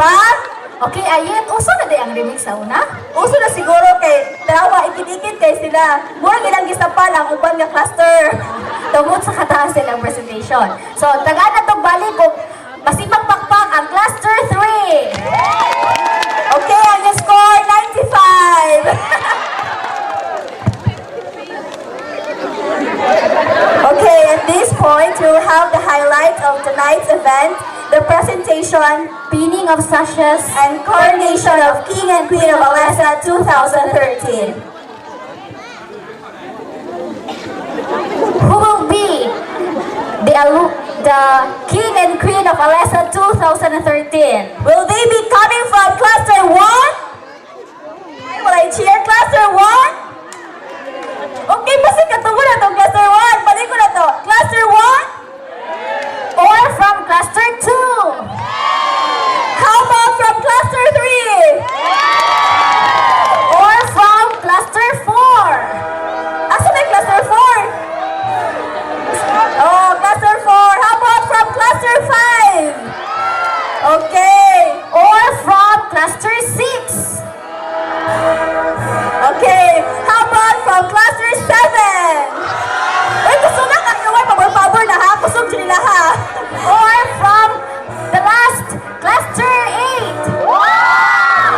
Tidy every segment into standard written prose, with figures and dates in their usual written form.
ba? Okay, ayun. Uso na di ang remix sa una? Uso na siguro kay tawa, ikit-ikit kay sila. Mura ilang gisapan ang uban nga cluster. Tungod sa kataas silang presentation. So, taga na itong balik kung masipag pakpak ang cluster 3. Okay, ang score 95. Okay, at this point, we will have the highlights of tonight's event, the presentation, Pinning of sashes and coronation of King and Queen of Alessa 2013. who will be the King and Queen of Alessa 2013. Will they be coming from Cluster 1? Will I cheer Cluster 1? Okay, basta katubo na itong Cluster 1. Balik ko na to. Cluster 1? Or from cluster 2. How about from Cluster 3? Or from cluster 4. Asa may Cluster 4? Oh, Cluster 4. How about from Cluster 5? Okay. Or from cluster 6. Okay. How about from Cluster 7? Uy, gusto na kakaway. Pabor-pabor na ha. Kusog dyan nila ha. Or from the last cluster 8.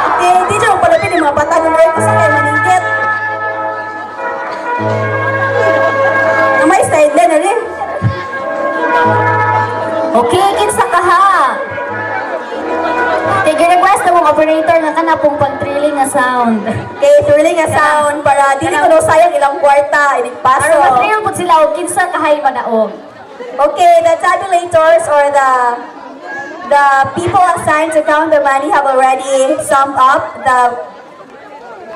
Okay, hindi dyan palapin yung mga bata ng mga gusto kayo maningkit. Na may sideline na rin. Okay, kinsa ka ha? Request na mong operator nga ka na pong pang-thrilling na sound. Okay, thrilling a sound para dili ko no sayang ilang kwarta, ilang paso. Para ma-thrill po sila o kinsa kahay manaog. Okay, the tabulators or the people assigned to count the money have already summed up the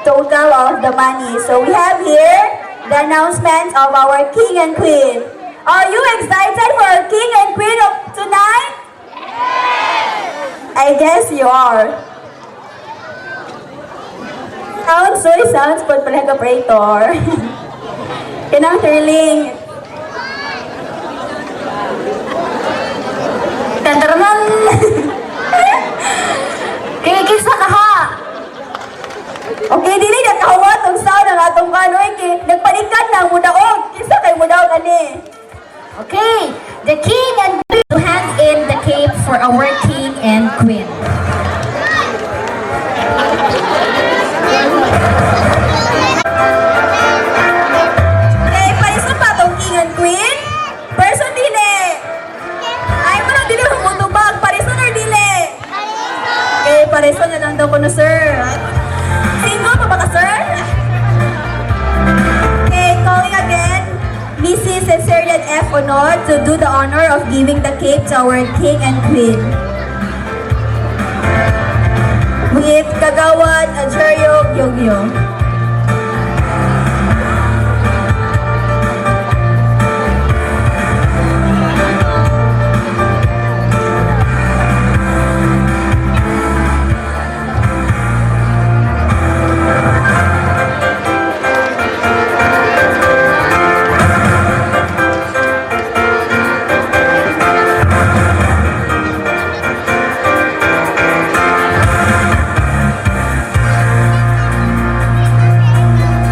total of the money. So we have here the announcement of our King and Queen. Are you excited for our King and Queen of tonight? I guess you are. Sounds po pala ang operator. Kinang thrilling. Tandaranan! Kinsa ka ha? Okay, dili na kahawat ang sound ng atong kanoy kay nagpanikan na mudaog. Kinsa kay mudaog ani? Okay, the king and queen to hand in the cape for our king and queen. Okay, pariso pa tong king and queen? Person dili. Ay mo lang dili humutubag, pariso or dili? Okay, pariso na lang daw ko no sir. Single pa ba ka sir? Okay, calling again Mrs. Cesarian F. Onod to do the honor of giving the cape to our king and queen. With Kagawad Ajeryo Gyogyo.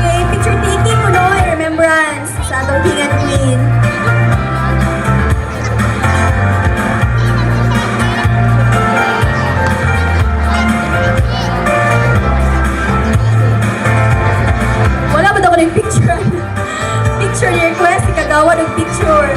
Okay, picture taking mo no, in remembrance sa atong king and queen. Wala ba daw ko ng picture? Picture request, ikagawa ng picture.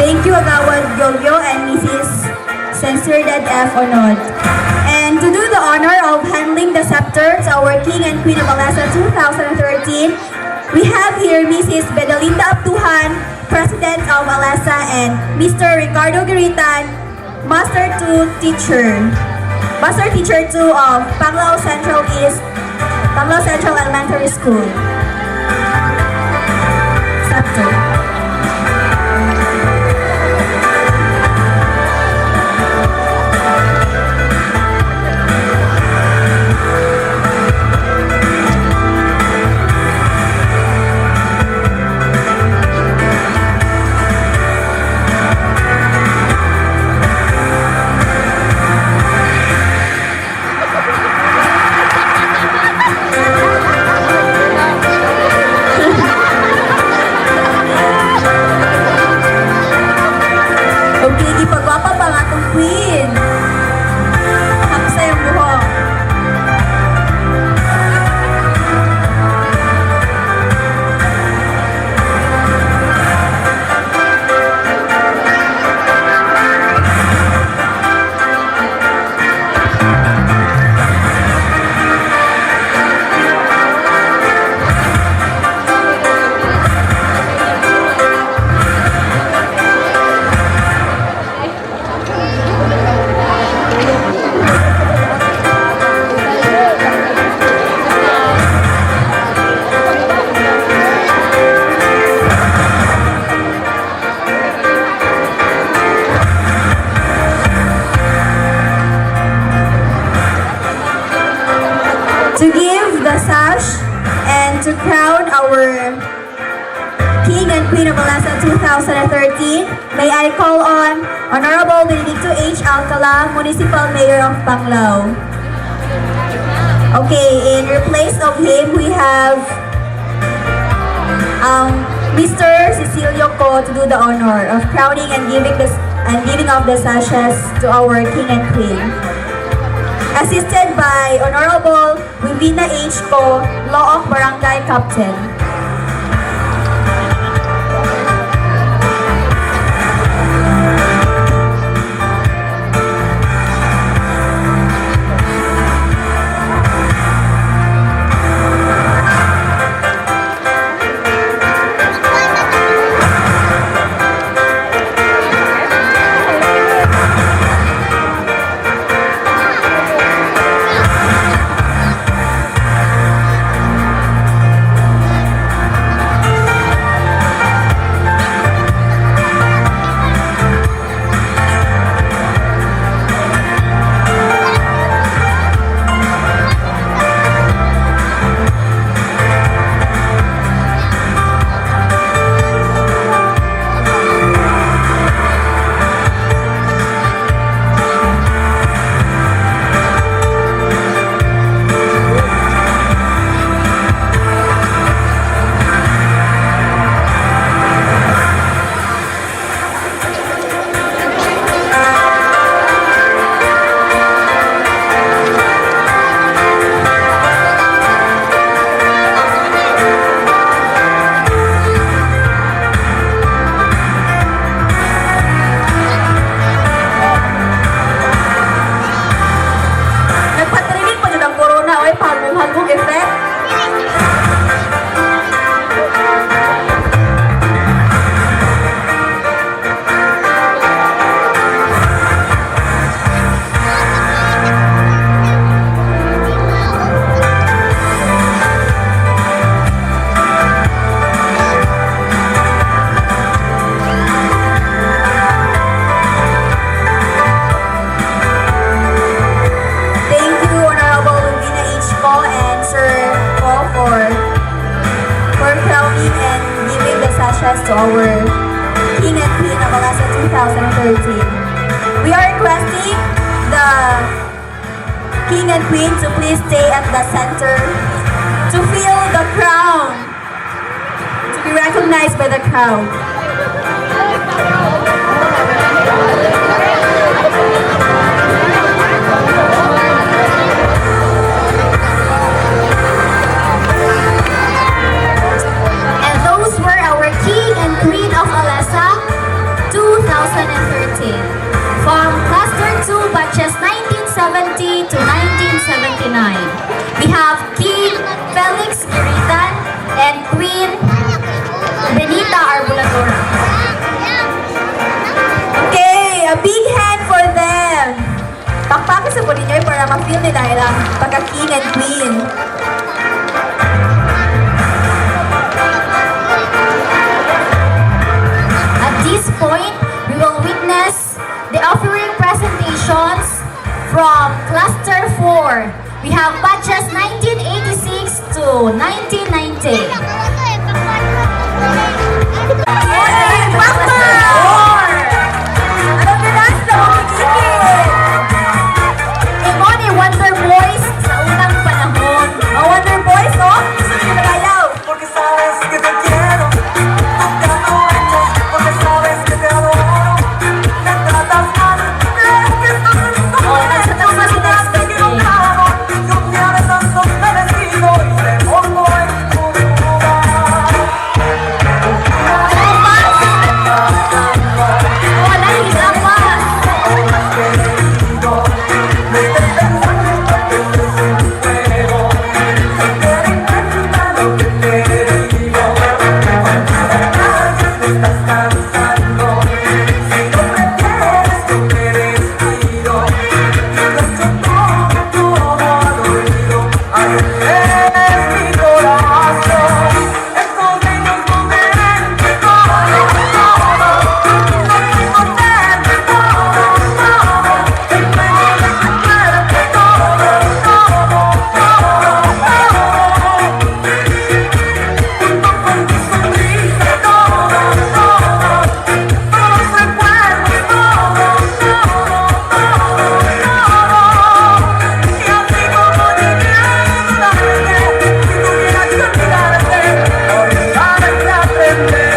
Thank you, Agawad Gyogyo and Mrs. Censored F. Onod. And to do the honor of handling the scepter to our King and Queen of Alessa 2013, We have here Mrs. Bedelinda Abduhan, President of ALESA, and Mr. Ricardo Giritan, Master 2 Teacher. Master Teacher 2 of Panglao Central Elementary School. Scepter. Okay, gipagwapa pa nga itong queen. Hapsa yung buhok. To give the sash and to crown our King and Queen of ALESA 2013, may I call on Honorable Benedicto H. Alcala, Municipal Mayor of Panglao. Okay, in replace of him, we have Mr. Cecilio Co to do the honor of crowning and giving of the sashes to our King and Queen. Assisted by Honorable Wivina H. Co, Law of Barangay Captain. to our King and Queen of ALESA 2013. We are requesting the King and Queen to please stay at the center to feel the crown, to be recognized by the crowd. And those were our King and Queen of ALESA 2013. From Cluster 2 batches 1970 to 1979. We have King Felix Giritan and Queen ma-feel nila ilang pagka-king and queen. At this point, we will witness the offering presentations from Cluster 4. We have batches 1986 to 1990. Ano binas na makikikit? Imo ni Wonder Boys sa unang panahon. Ang Wonder Boys, oh? Gusto nyo nagayaw? Porque sabes que te quiero, nunca aprovechas, porque sabes que te adoro, me tratas mal, crees que estás en tu nasa derecho, tama si pero te has Dexter, equivocado, yo un día de tantos me decido y te pongo en tu lugar. Wala hisapas. Ahora has querido, no estés pensando que esto es un juego, no te encanta lo que te digo, cuando la calles me estás cansando, si no prefieres yo te despido, y lo echo todo al olvido, ahí tienes mi corazón, estos bellos momentos, todo, no quiero perderte todo, el fuego de tu cuerpo, todo, junto con tu sonrisa, todo, todos los recuerdos, y así como llegué a dudarte, si tuvieras que olvidarte, olvidarte aprender.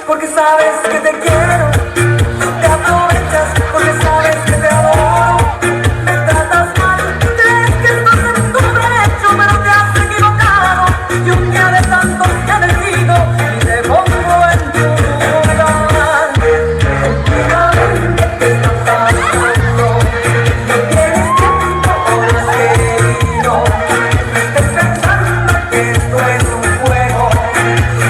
Porque sabes que te quiero, no te aprovechas, porque sabes que te adoro, me tratas mal, crees que estás en tu derecho, pero te has equivocado, y un día de tantos te decido y te pongo en tu lugar. Últimamente te estás cansando, no tienes tiempo, ahora has querido, no estés pensando que esto es un juego,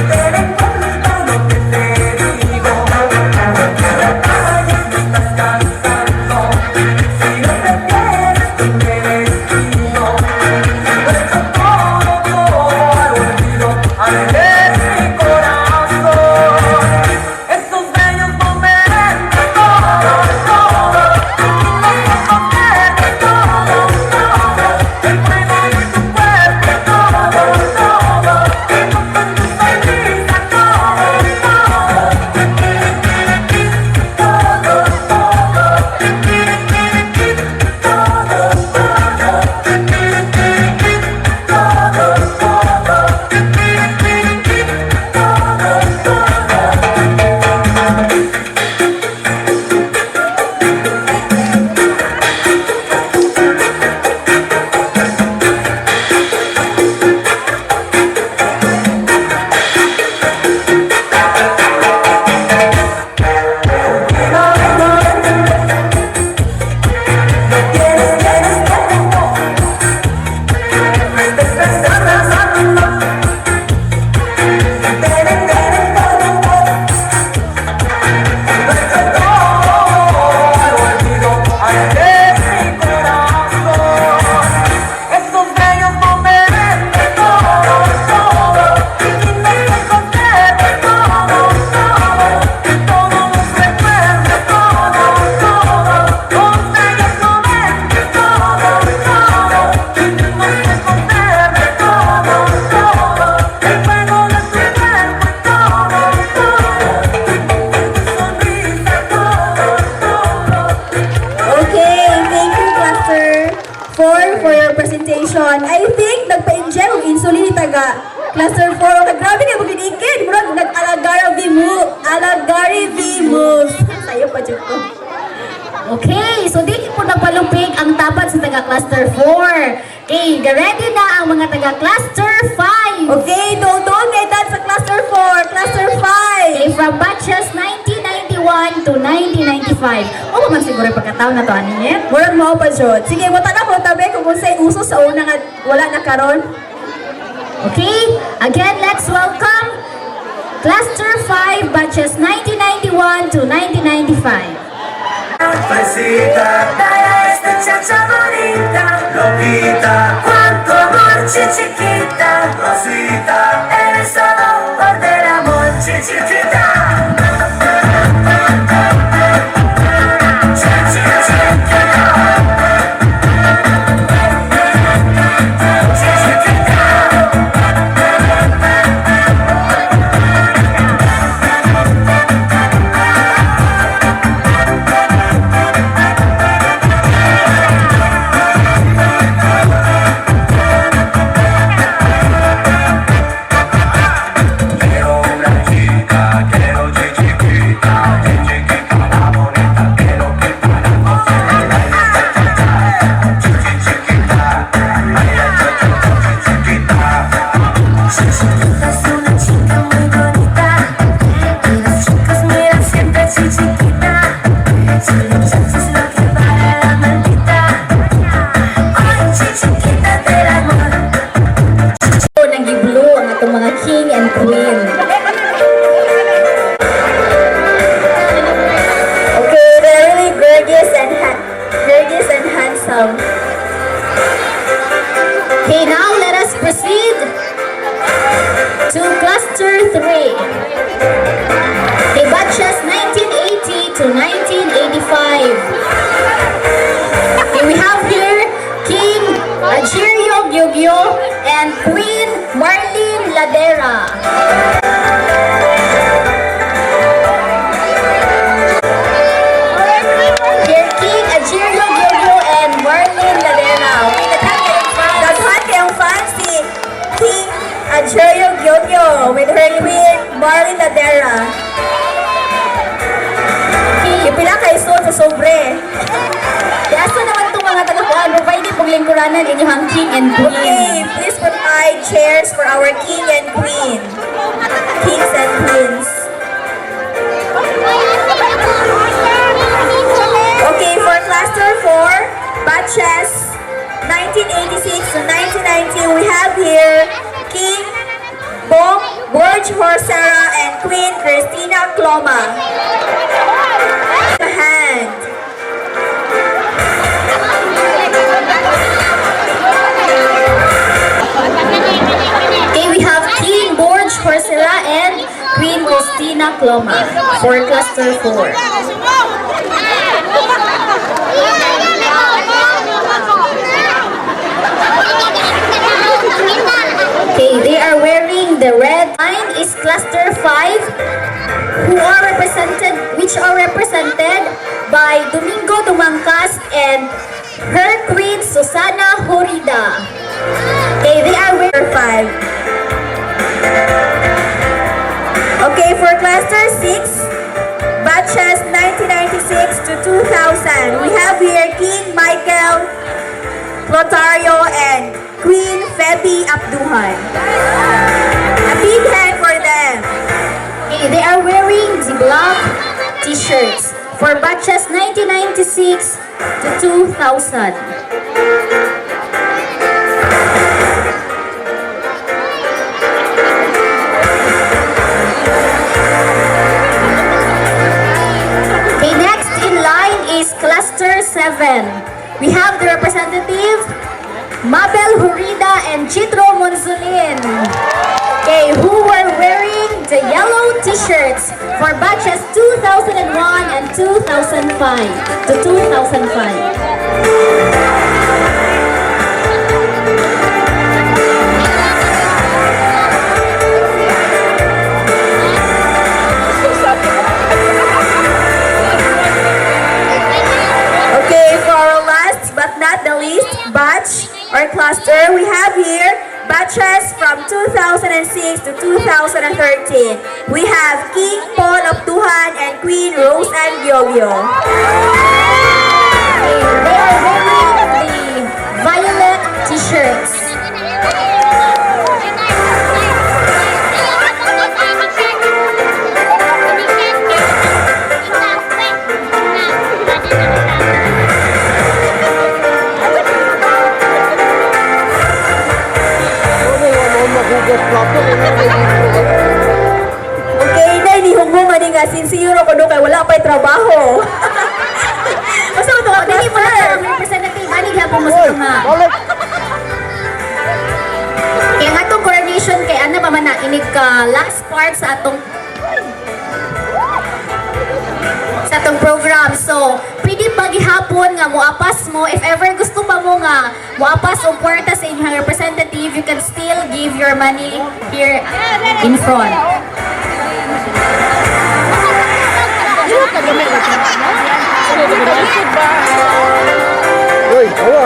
ten en cuenta lo que te digo, porque la calle me estás cansando, si no prefieres yo te despido, lo echo todo al olvido, alejes mi corazón, esos bellos momentos, todo, no puedo perderte todo, el fuego de tu cuerpo, todo, junto con tu sonrisa, esos bellos momentos, y no te conserve todos los recuerdos, los bellos momentos, y no te conserve todo, el fuego de tu cuerpo, tu sonrisa, Okay, thank you, Cluster 4, for your presentation. I think nagpa-enjoy ang insulin ni taga Cluster 4. Okay, grabe kayo mag-inikid. Murag nag-Alagari V moves. Sayo pa dyan ko. Okay, so dili po nagpalumpig ang tapat sa taga Cluster 4. Okay, ready na ang mga taga Cluster 5. Okay, don't kay dad sa Cluster 4, Cluster 5. Okay, from batches 1991 to 1995. O man siguro yung pagkataon na to, aniye? Murag mao pa jud. Sige, mo tanong ko tabi kung unsay uso sa una nga wala na karon. Okay, again, let's welcome Cluster 5, batches 1991 to 1995. Fresita, dale esta chacha bonita, loquita, cuánto amor, chiquita, Rosita, eres solo del amor, chiquita. Quiero una chica, quiero chiquita, chiquita, la bonita, quiero que para chiquita, baila chiquita. Chiquita es una chica muy bonita, y los chicos miran siempre chiquita. Si le echas lo que para la maldita, ay chiquita del amor. So, nag-blue ang atong mga king and queen. Okay, they're really gorgeous and handsome. Okay, now let us proceed to cluster 3. Okay, batches 1980 to 1985. Okay, we have here King Ajirio Gyugyo and Queen Marlene Ladera. Here, King Ajirio Gyugyo and Marlene Ladera. Okay, Daghan kayong fans si King Ajerio Gyogyo with her queen Marlene Ladera. Ipila kay so sa sobre. Yasa naman itong mga taga-kuan, provide pong lingkuranan inyong king and Okay, queen. please provide chairs for our king and queen. Kings and queens. Okay, for cluster 4, batches 1986 to 1990, we have here King Bong Borge Horsera and Queen Christina Cloma. The hand. Okay, we have King Borge Horsera and Queen Christina Cloma for cluster 4. Okay, they are wearing the red. Line is cluster 5, which are represented by Domingo Dumangcas and her queen Susana Horida. Okay, they are wearing Cluster 5. Okay, for cluster 6, batches 1996 to 2000, we have here King Michael Clotario and Queen Feby Abduhan. A big hand for them. Okay, they are wearing the black t-shirts for batches 1996 to 2000. Okay, next in line is cluster 7. We have the representative Mabel Hurida and Chitro Monzulin. Okay, who were wearing the yellow t-shirts for batches 2001 and 2005 to 2005. Okay, for our last but not the least batch or cluster, we have here batches from 2006 to 2013. We have King Paul Abduhan and Queen Rose Ann Gyogyo. They are wearing the violet t-shirts. sinsiro ko doon kay wala pa'y trabaho. Basta mo O, dili mo lang ang representative. Ani gyapon mo sa mga. Kaya nga itong coronation kay ano pa man na inig ka last part sa atong program. So, pwede paghihapon nga moapas mo. If ever gusto pa mo nga moapas o puwerta sa inyong representative, you can still give your money here in front. Uy, hawa.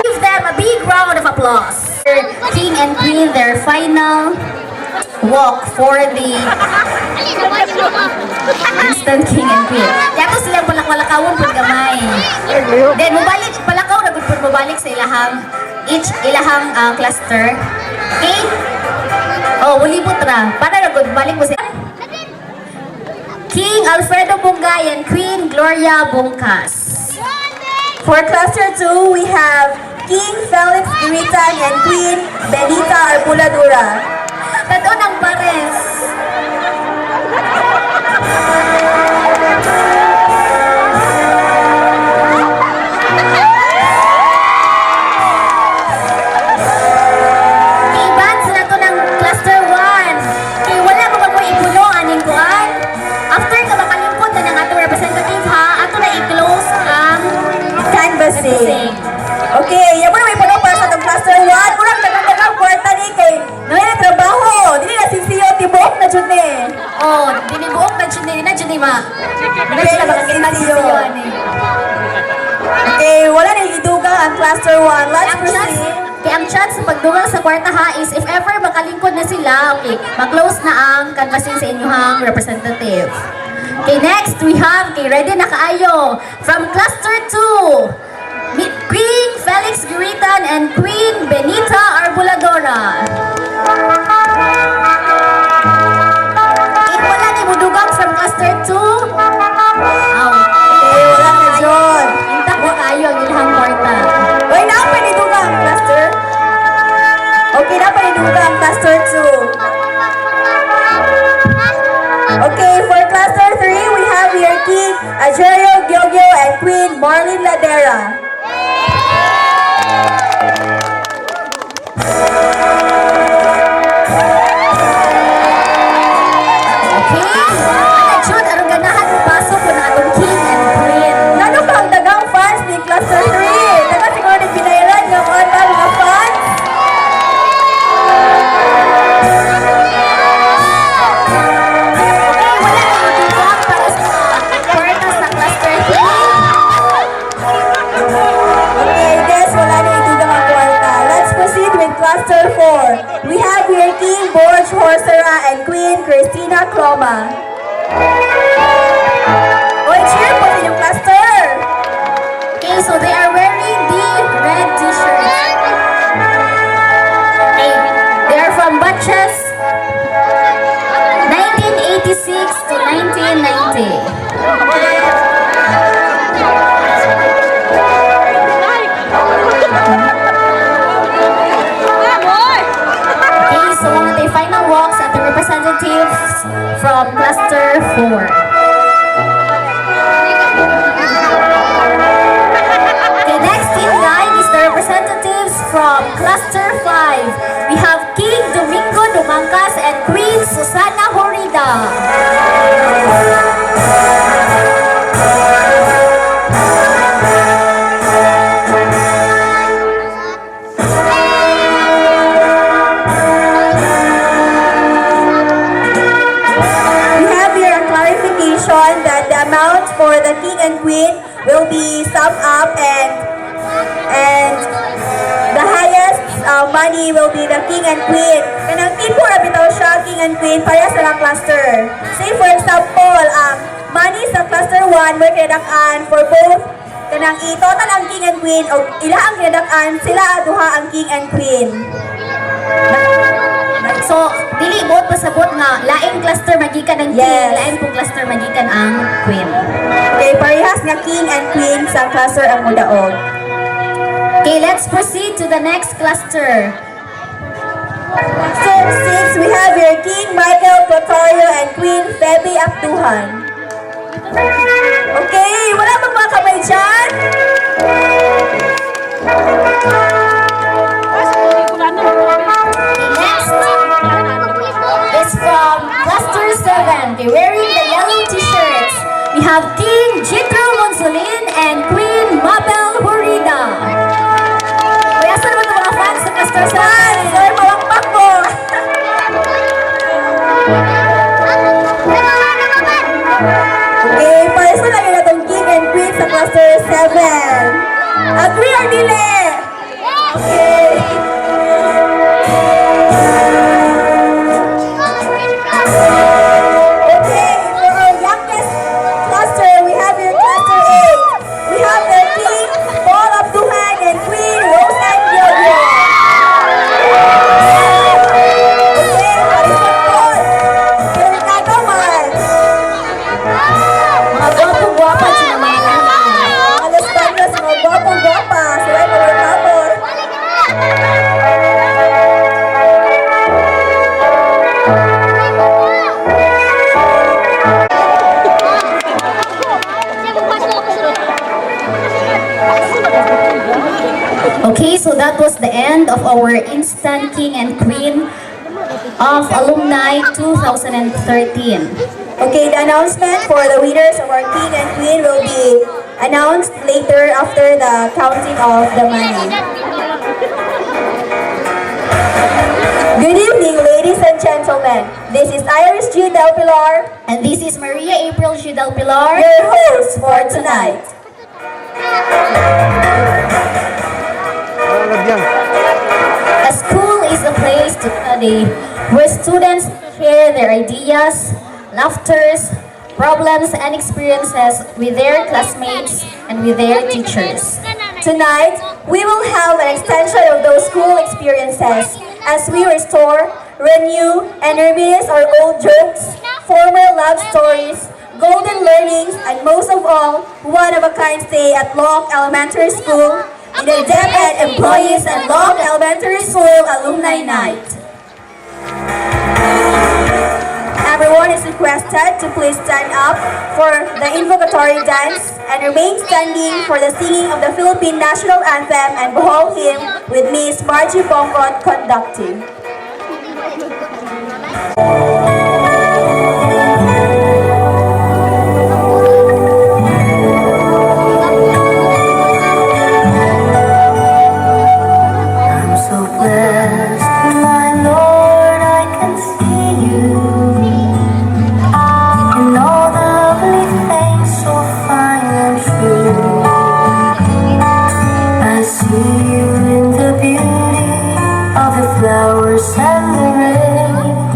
Give them a big round of applause. King and Queen, their final walk for the instant King and Queen. Yato silang palakawon pud gamay. Then palakaw na gud pud mobalik sa ilahang cluster. Okay? Oh, wali putra. Para na gud balik mo sa King Alfredo Bungay and Queen Gloria Bungkas. For cluster 2, we have King Felix Guritan and Queen Benita Arbuladura. Tato ng pares. Iban sila to ng cluster 1. Kaya wala mo kung ipuno aning kuan. After ka makalingkod na ng atong representative ha, ato na i-close ang Canvassing. Okay, yan mo na may puno para sa itong cluster 1. Kurang dagang kwarta ni kay nangyay na trabaho. Dili na sinsiyo, tibok na dyan eh. oh, dinibuok na dyan na dyan ma. Na Okay, sila sinsiyo. magkakasiyon eh. Okay, wala na idugang ang cluster 1. Let's Kaya ang chance sa pagdungal sa kwarta ha is if ever makalingkod na sila, okay, maklose na ang canvassing sa inyong representative. Okay, next we have, okay, ready na kaayo, from cluster 2, Queen Felix Guritan and Queen Benita Arbuladora. Wala ni mudugang from cluster 2. Okay, wala na dyan. Intak mo kayo ang ilhang kwarta. Uy, napay idugang ang cluster. Okay, napay idugang ang cluster 2. Okay, for cluster 3, we have here King Ajerio Gyogyo and Queen Marlene Ladera. Okay? Ano Jud, anong ganahan mo pasok ko na atong King and Queen? Ano ba ang dagang fans ni cluster 3? Daga siguro ni pinayaran yung mga fans? Okay, wala na yung tibok para sa kwarta sa cluster 3. Okay, guess wala na idugang ang kwarta. Let's proceed with cluster 4. We have here King Borge Horsera and Queen Christina Cloma. Oy, cheer po sa inyong cluster! Okay, so they are wearing the red t-shirts. Okay, they are from batches 1986 to 1990. Okay, so the final walks at the representatives from cluster 4. Okay, next in line is the representatives from cluster 5. We have King Domingo Dumangkas and Queen Susana Horida. We have here a clarification that the amount for the King and Queen will be summed up and the highest money will be the King and Queen. Kanang tipo na bitaw siya, King and Queen, para sa lang cluster. Say for example, money sa cluster 1 mo kinadak-an for both kanang i-total ang King and Queen o ila ang kinadak-an, sila aduha ang King and Queen. So, dili buot pasabot nga laing cluster magikan ang King, Yes. laing pong cluster magikan ang Queen. Okay, parehas nga King and Queen sa cluster ang mudaog. Okay, let's proceed to the next cluster. Cluster 6, we have here King King Michael Clotario and Queen Feby Abduhan. Okay, wala bang mga kamay dyan? Next is from Cluster 7. They're wearing the yellow t-shirts. We have King Jitro Monsolin and Queen Mabel Hurida. Kaya saan naman ang mga fans ng Cluster 7? Sir, mawakpak mo! Okay, para sa lang yun itong King and Queen sa Cluster 7. Agree or dili? Okay. Okay, for our youngest cluster, we have here Cluster 8. We have the King Paul Abduhan and Queen Roseanne Gilbert. Okay, Harrison Paul. Your kagaman. Mga gwapong-gwapa sila mga lahat. Mga Los Baños, mga gwapong-gwapa. Sila yung mga kapor. Okay, so that was the end of our Instant King and Queen of Alumni 2013. Okay, the announcement for the winners of our King and Queen will be announced later after the counting of the money. Good evening, ladies and gentlemen. This is Iris G. Del Pilar, And this is Maria April G. Del Pilar. your host for tonight. A school is a place to study where students share their ideas, laughters, problems, and experiences with their classmates and with their teachers. Tonight, we will have an extension of those school experiences as we restore, renew, and reminisce our old jokes, former love stories, golden learnings, and most of all, one-of-a-kind stay at Locke Elementary School in the DepEd Employees and Locke Elementary School Alumni Night. Everyone is requested to please stand up for the invocatory dance and remain standing for the singing of the Philippine National Anthem and Bohol Hymn with Miss Margie Bongot conducting. I'm so blessed, my Lord, I can see you in all the lovely things so fine and true. I see you in the beauty of the flowers and the rain.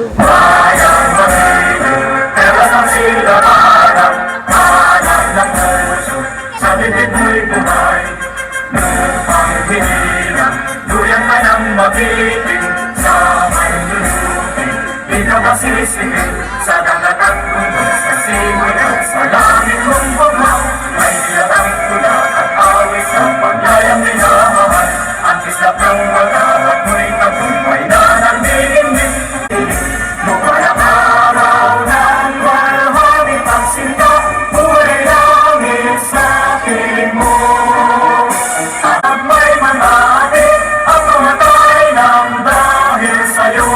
Bayang mag-ibig, pero sa sila hanap, hanap ng puso, sa bibig mo'y bumay. Lupang hinilang, duyan man ang mag-ibig, sa may lulupin, di ka masisingin, sa dagat at bundok, sa simoy at sa langit mong bugnaw, may kilatang tula at awit sa pagyayang minamahal, ang kislap ng mga at mo'y tagumpay na nagdiindig. Lumayang araw ng walhati pagsinta, buhay langit sa piling mo. At may manati at tumatay ng dahil sa'yo.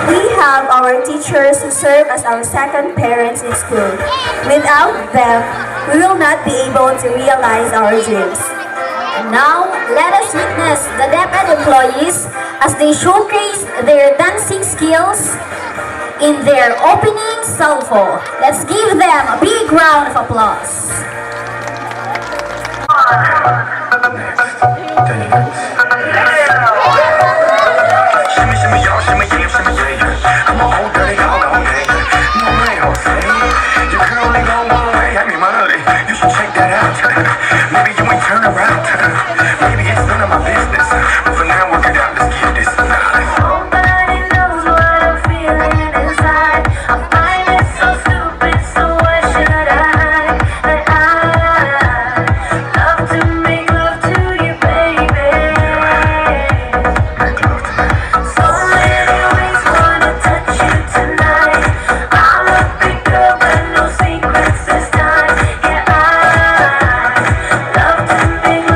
We have our teachers who serve as our second parents in school. Without them, we will not be able to realize our dreams. And now, let us witness the DepEd employees as they showcase their dancing skills in their opening salvo. Let's give them a big round of applause. Shimmy, shimmy, y'all, shimmy, yeah, shimmy, yeah. I'm a old dirty dog, I'm gay. No way, Jose. You can only go one way. I mean, money. You should check that out. Maybe you ain't turn around. Maybe it's none of my business. But for now, work it out. Let's get this. Nobody knows what I'm feeling inside. I find it so stupid, so why should I? That I love to make love to you, baby. So many ways wanna touch you tonight. I'm a big girl, but no secrets this time. Yeah, I love to make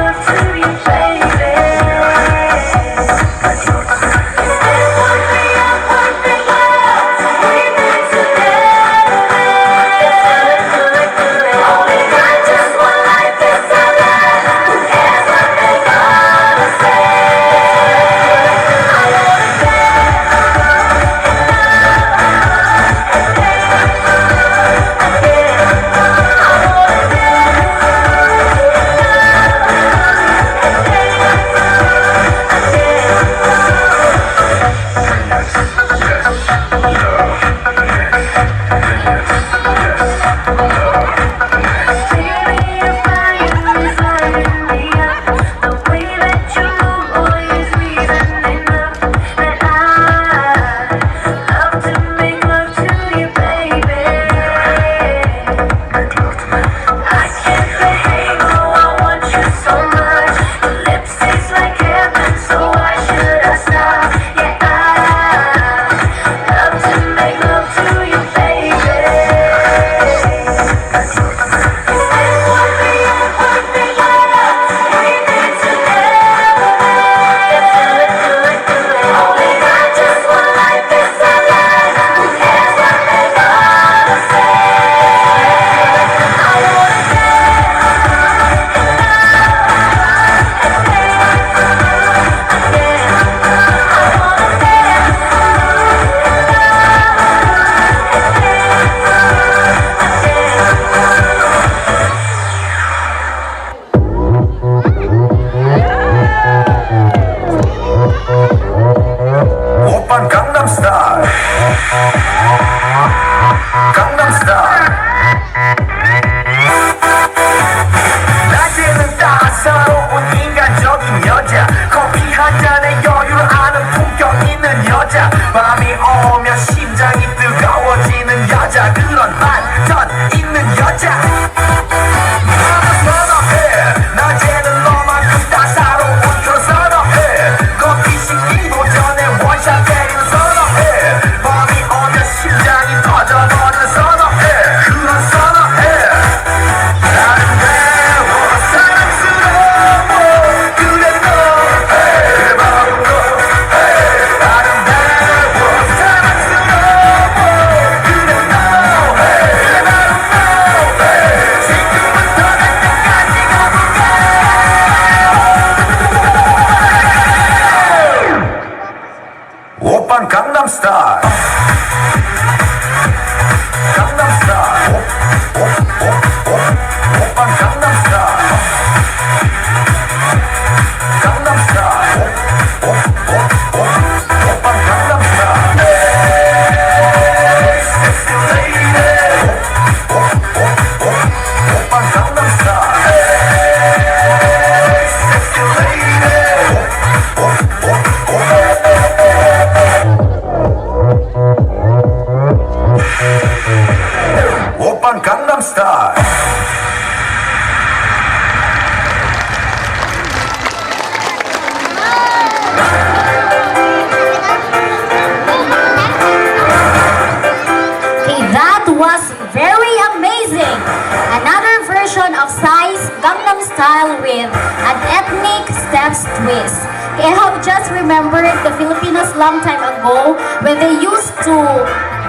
ethnic steps twist. I have just remembered the Filipinos long time ago when they used to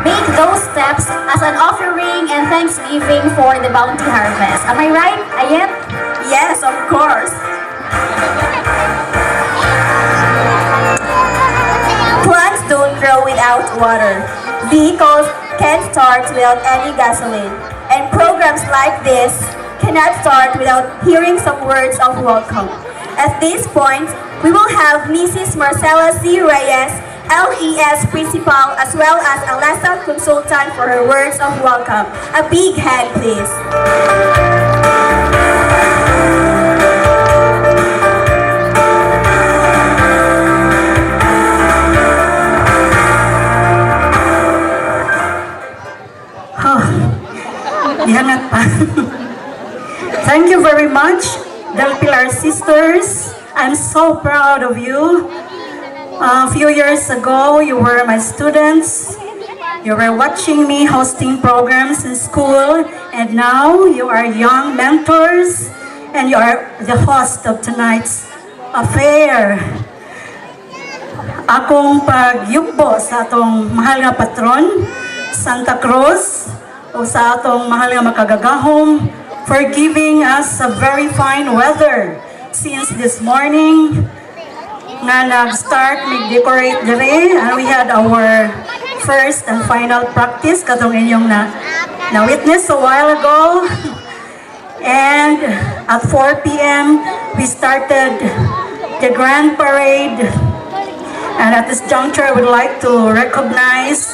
make those steps as an offering and thanksgiving for the bounty harvest. Am I right, Ayet? Yes, of course. Plants don't grow without water. Vehicles can't start without any gasoline. And programs like this cannot start without hearing some words of welcome. At this point, we will have Mrs. Marcela C. Reyes, LES Principal, as well as Alessa Consultant for her words of welcome. A big hand, please. Ihangat pa. Thank you very much, Del Pilar Sisters. I'm so proud of you. A few years ago, you were my students. You were watching me hosting programs in school, and now you are young mentors, and you are the host of tonight's affair. Akong pagyugbo sa atong mahal nga patron, Santa Cruz, o sa atong mahal nga makagagahom, for giving us a very fine weather since this morning nga nag-start mag-decorate dire, and we had our first and final practice katong inyong na-witness a while ago. And at 4 p.m. we started the grand parade, and at this juncture I would like to recognize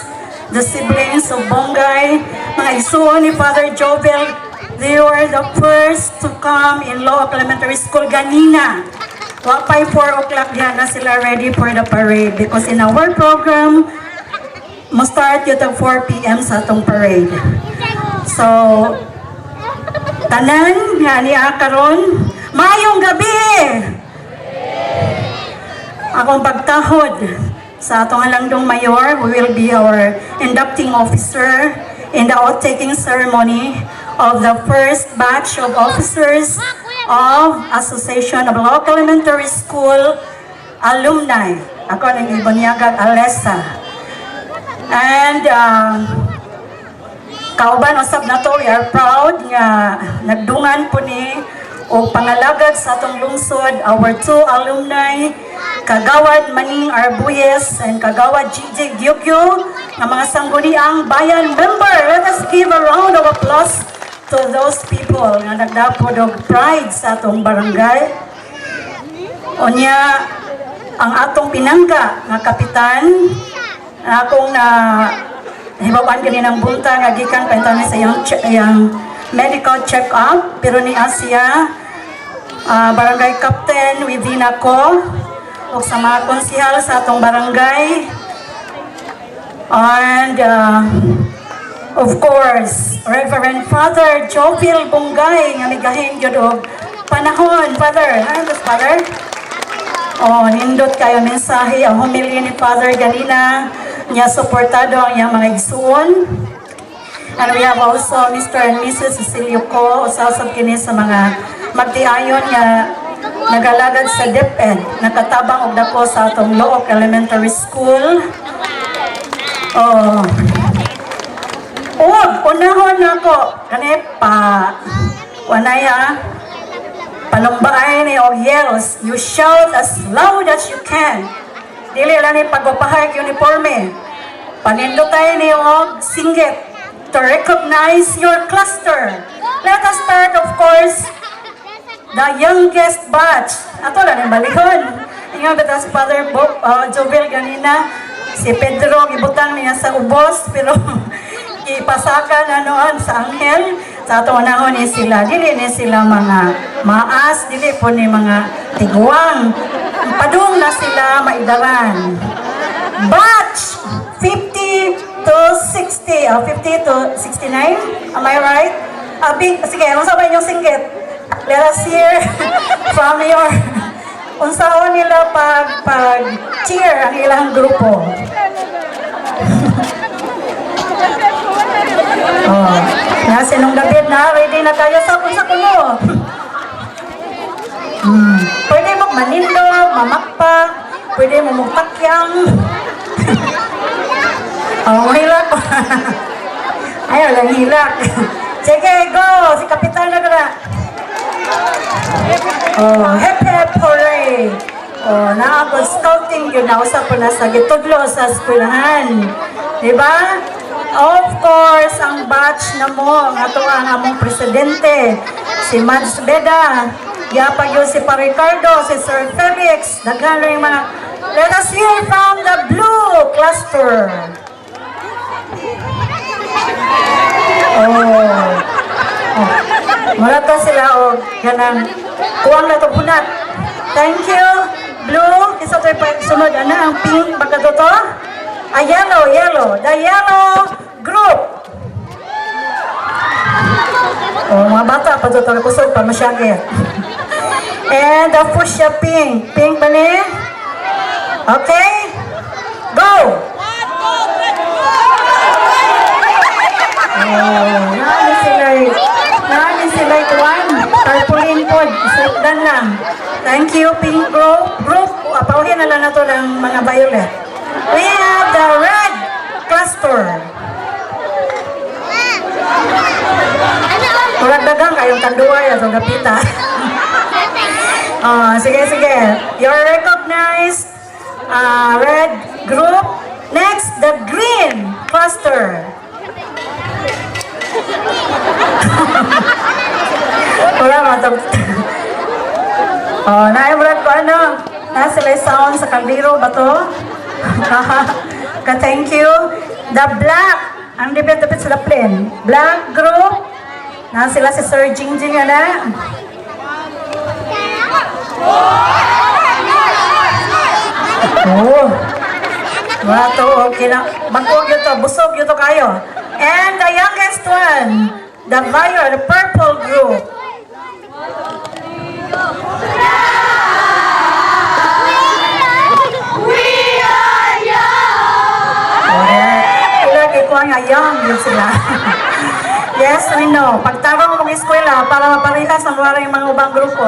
the siblings of Bongay, mga isuon ni Father Jovel. They were the first to come in Loak Elementary School ganina. Wapay 4 o'clock diyan na sila ready for the parade because in our program, mo start yun ang 4 p.m. sa atong parade. So, tanan nga niya karon, mayong gabi! Akong pagtahod sa atong halangdong mayor, who will be our inducting officer in the oath-taking ceremony of the first batch of officers of Association of Local Elementary School Alumni. Ako ang ibonyagag Alessa. And kauban usab na to, we are proud nga nagdungan po ni o pangalagad sa atong lungsod, our two alumni, Kagawad Maning Arbuyes and Kagawad GJ Gyugyo, ng mga sangguniang bayan member. Let us give a round of applause to those people nga nagdapod og pride sa atong barangay. Onya, ang atong pinangga nga kapitan, akong na hibawan ganinang bunta nga gikan paintaw sa iyang medical check-up, pero ni Asia, barangay captain Wivina ko, o sa mga konsihal sa atong barangay, and of course, Reverend Father Jovel Bongay, nga migahin yun og panahon. Father, Father? Nindot kayo mensahe, ang homilya ni Father ganina, niya suportado ang iyang mga igsuon. And we have also Mr. and Mrs. Cecilio Co, usasab kini sa mga magtiayon nga nagalagad sa DepEd, nakatabang og dako sa atong Look Elementary School. Unahon nako kani pa wanaya panumbaay ni og yells. You shout as loud as you can. Dili lang ni pagpapahayag uniforme. Panindotay ni og singgit to recognize your cluster. Let us start, of course, the youngest batch. Ato lang yung balihon. Ingat ba si Father Jovel ganina, si Pedro, ibutang niya sa ubos, pero ipasakan anoan sa anghel. Sa ato unahon ni sila, dili ni sila mga maas, dili po ni mga tiguang. Padung na sila maidaran. Batch 50 to 60, 50 to 69, am I right? Sige, unsa ba inyong singgit? Let us hear from your, unsaon nila pag-cheer ang ilang grupo. Sinong David na, ready na tayo sa kuno. Pwede mo manindog, mamakpak, pwede mo magtakyang. Oh, hilak. Ayaw lang hilak. Sige, go! Si Kapitan na ka. Oh, hep hep hooray! Oh, naabot scouting yun, nausap ko na sa gitudlo sa eskwelahan. Diba? Of course, ang batch na mo, nga to ang among presidente, si Mads Beda, yapag yun si Paricardo, si Sir Felix, daghan rin mga, let us hear from the blue cluster. Oh. Wala to sila o ganang kuwang na to punat. Thank you. Blue, isa to sunod. Ano ang pink? Baka to to? Yellow. The yellow group. Oh, mga bata pa to kusog pa masyagit. And the fuchsia pink. Pink ba ni? Okay? Go! Nani sila ikuan. Tarpaulin po. Isagdan lang. Thank you, Pink Group. Pauhin na lang na to ng mga violet. We have the red cluster. Kurang dagang kayong tanduay at gapita. Sige. You're recognized. Red group. Next, the green cluster. Wala matag. Naibrad ko ano? Sila sound sa kaldero ba to? Thank you. The black. Ang dipit-dipit sila plain. Black group. Sila si Sir Jingjing na. Oh. Wala to. Okay na. Bagog yun to. Busog yun to kayo. And the youngest one. The violet, the purple group. Ilag ikuha nga young yun sila. Yes, we know. Pagtarong mong eskwela para maparihas ang wala yung mga ubang grupo.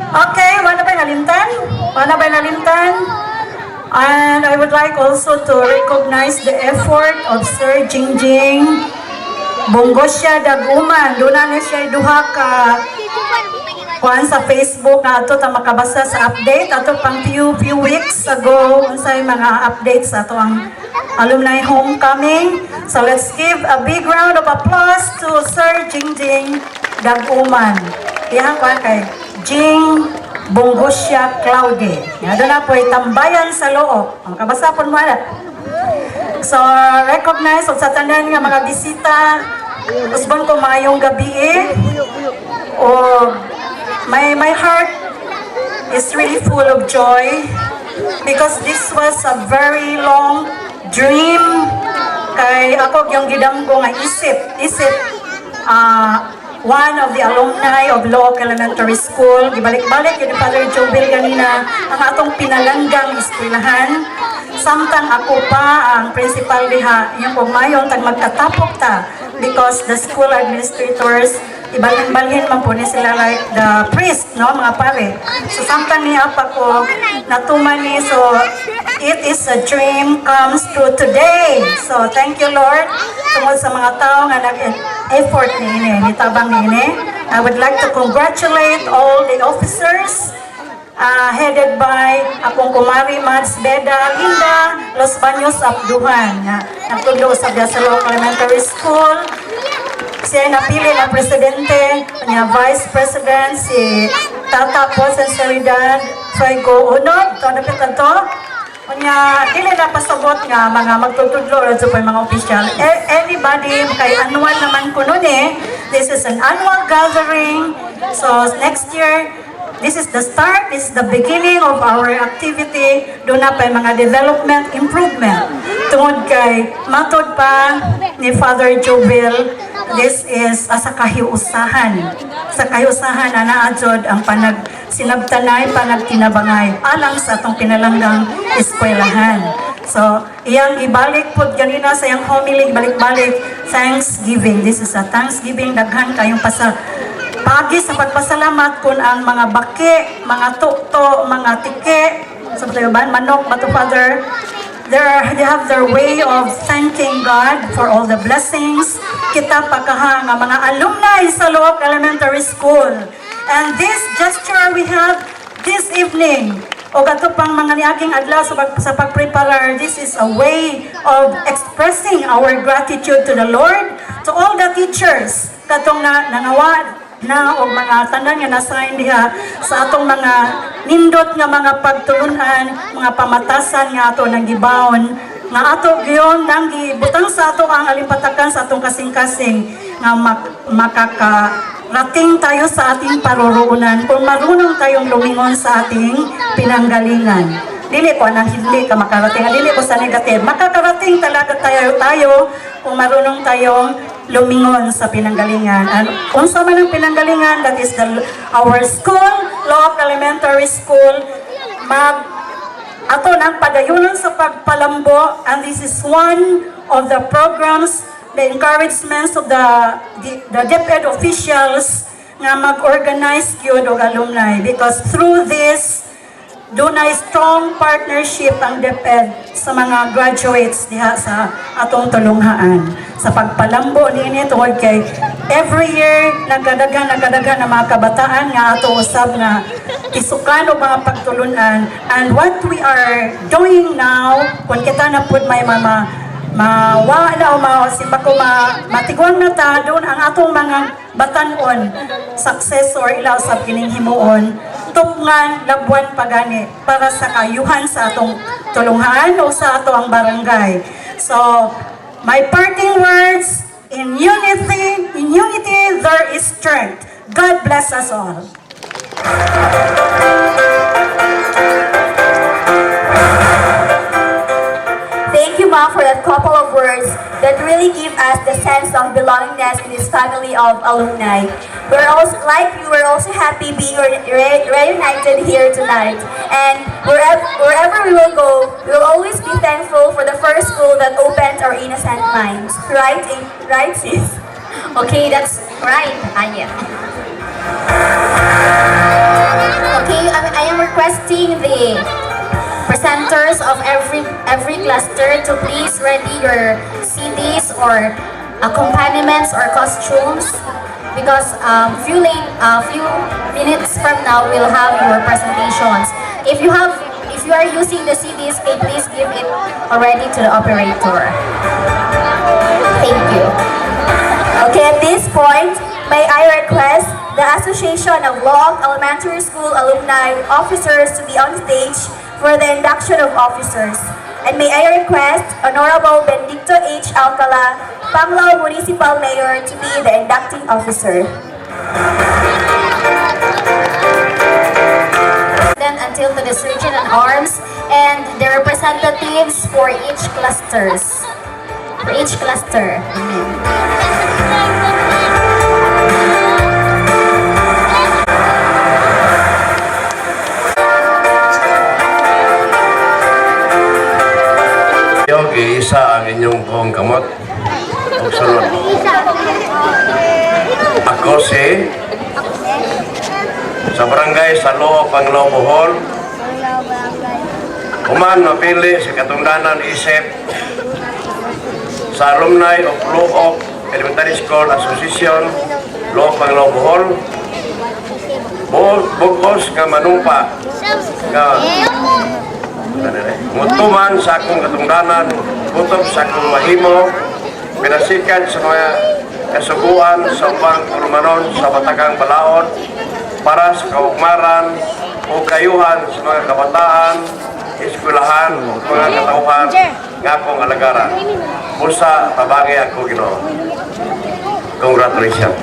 Okay, wala ba nalimtan? And I would like also to recognize the effort of Sir Jingjing Bongosya Daguman. Doon na siya duha ka kuan sa Facebook na ato ta makabasa sa update ato pang few weeks ago unsay mga updates ato ang alumni homecoming. So let's give a big round of applause to Sir Jingjing Daguman. Iyang kuan kay Jing Bongosya Claude. Doon na po tambayan sa loob. Makabasa po mo na. So recognize sa tanan nga mga bisita. Usbon ko maayong gabi o my heart is really full of joy because this was a very long dream kay ako yung gidamgo nga isip one of the alumni of Look Elementary School. Gibalik-balik yun ni Father Jobel ganina ang atong pinalanggang eskwelahan. Samtang ako pa ang principal diha, yung pumayon tag magkatapok ta because the school administrators ibalhin-balhin man po ni sila like the priest, no, mga pare. So samtang niya pa ko natuman ni, so it is a dream comes true today. So thank you Lord tungod sa mga tao nga nag-effort ni tabang ni. I would like to congratulate all the officers headed by akong kumari Mads Beda Linda Los Baños Abduhan na nagtudlo sa Look Elementary School. Siya napili na presidente, niya vice president, si Tata po Sinceridad Fuego Unod, ito napitan to. Kanya, dili na pasabot nga mga magtutudlo o sa mga official. Everybody, kay annual naman ko nun This is an annual gathering. So next year, this is the start, this is the beginning of our activity. Doon na pa mga development, improvement. Tungod kay matod pa ni Father Jobel, this is sa kahiusahan. Sa kahiusahan na naadjod ang sinabtanay, panagtinabangay alang sa atong pinalanggang eskwelahan. So, iyang ibalik po ganina sa iyang homily, balik-balik, Thanksgiving. This is a Thanksgiving, daghan kayong pagi sa pagpasalamat kung ang mga baki, mga tukto, mga tike, sa manok, bato Father, they have their way of thanking God for all the blessings. Kita pagkaha nga mga alumni sa Look Elementary School. And this gesture we have this evening, o gato pang mga niaging adlaw sa pagpreparar, this is a way of expressing our gratitude to the Lord, to all the teachers, katong nangawa na o mga tanan nga nasign diha sa atong mga nindot nga mga pagtulunan, mga pamatasan nga ato nang gibawon, nga ato giyon nang gibutang sa ato ang alimpatakan sa atong kasing-kasing nga makakarating tayo sa ating paroroonan kung marunong tayong lumingon sa ating pinanggalingan. Dili ko na hindi ka makarating, dili ko sa negative. Makakarating talaga tayo kung marunong tayong lumingon sa pinanggalingan. And kung sa man ang pinanggalingan, that is our school, Look Elementary School, ato ng pagayunan sa pagpalambo, and this is one of the programs, the encouragements of the DepEd officials nga mag-organize yun og alumni, because through this doon ay strong partnership ang DepEd sa mga graduates diha sa atong tulunghaan. Sa pagpalambo niini tungod kay every year nagkadaghan na mga kabataan nga ato usab nga isukan og mga pagtulunan. And what we are doing now, kung kita na pud may mawala o matigwang na ta, doon ang atong mga batanon, successor ilaw sa kining himuon, tupngan labuan pagani para sa kayuhan sa atong tulunghan o sa ato ang barangay. So, my parting words, in unity there is strength. God bless us all. Thank you, Mom, for that couple of words that really give us the sense of belongingness in this family of alumni. We're also happy being reunited here tonight. And wherever we will go, we will always be thankful for the first school that opened our innocent minds. Right? Right, sis? Okay, that's right, Anya. Okay, I am requesting the presenters of every cluster to please ready your CDs or accompaniments or costumes, because few minutes from now we'll have your presentations. If you are using the CDs, please give it already to the operator. Thank you. Okay, at this point, may I request the Association of Look Elementary School Alumni Officers to be on stage for the induction of officers. And may I request Honorable Benedicto H. Alcala, Panglao Municipal Mayor, to be the inducting officer. Then until to the Surgeon at Arms and the representatives for each clusters. For each cluster. Amen. Isa ang inyong buong kamot. Ang sunod. Ako sa barangay sa Look, Panglao, Bohol. Human mapili sa katungdanan isip sa alumni of Look Elementary School Association, Look, Panglao, Bohol. Bugos nga manumpa nga mutuman sa akong katungdanan, kutob sa akong mahimo, pinasikan sa mga kasuguan sa ubang pulumanon sa Batakang Balaod para sa kaugmaran o kayuhan sa mga kabataan, eskwelahan, mga katauhan nga akong alagaran. Busa, tabagi ako, Ginoo. Congratulations.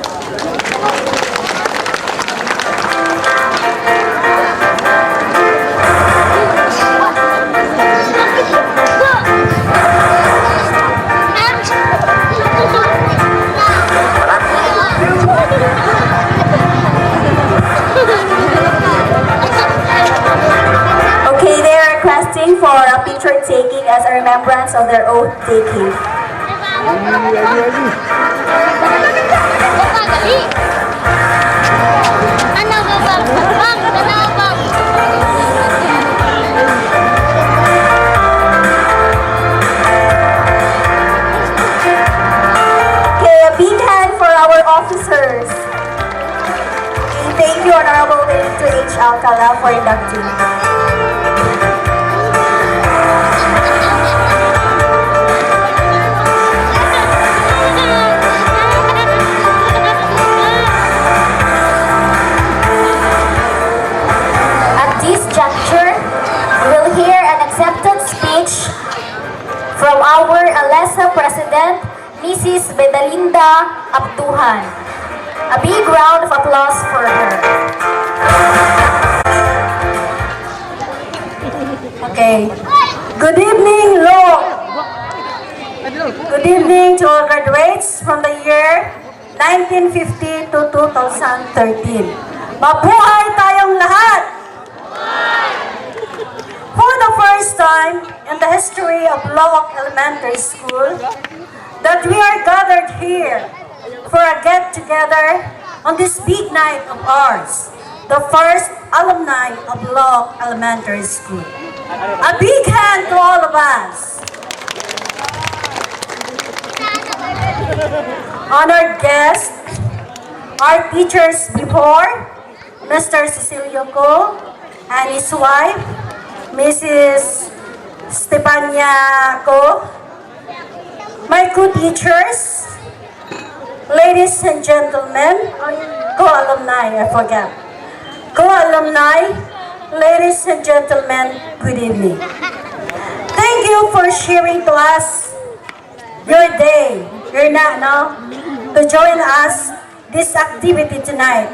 Okay, they are requesting for a picture taking as a remembrance of their oath taking. At this juncture, we will hear an acceptance speech from our ALESA President, Mrs. Bedalinda Abduhan. A big round of applause for her. Okay. Good evening, Lo. Good evening to all graduates from the year 1950 to 2013. Mabuhay tayong lahat! For the first time in the history of Look Elementary School, that we are gathered here for a get-together on this big night of ours, the first alumni of Look Elementary School. A big hand to all of us. Honored guests, our teachers before, Mr. Cecilio Co and his wife, Mrs. Stepania Co, my co-teachers, ladies and gentlemen, co-alumni, I forgot. Co-alumni, ladies and gentlemen, good evening. Thank you for sharing to us your day, to join us this activity tonight.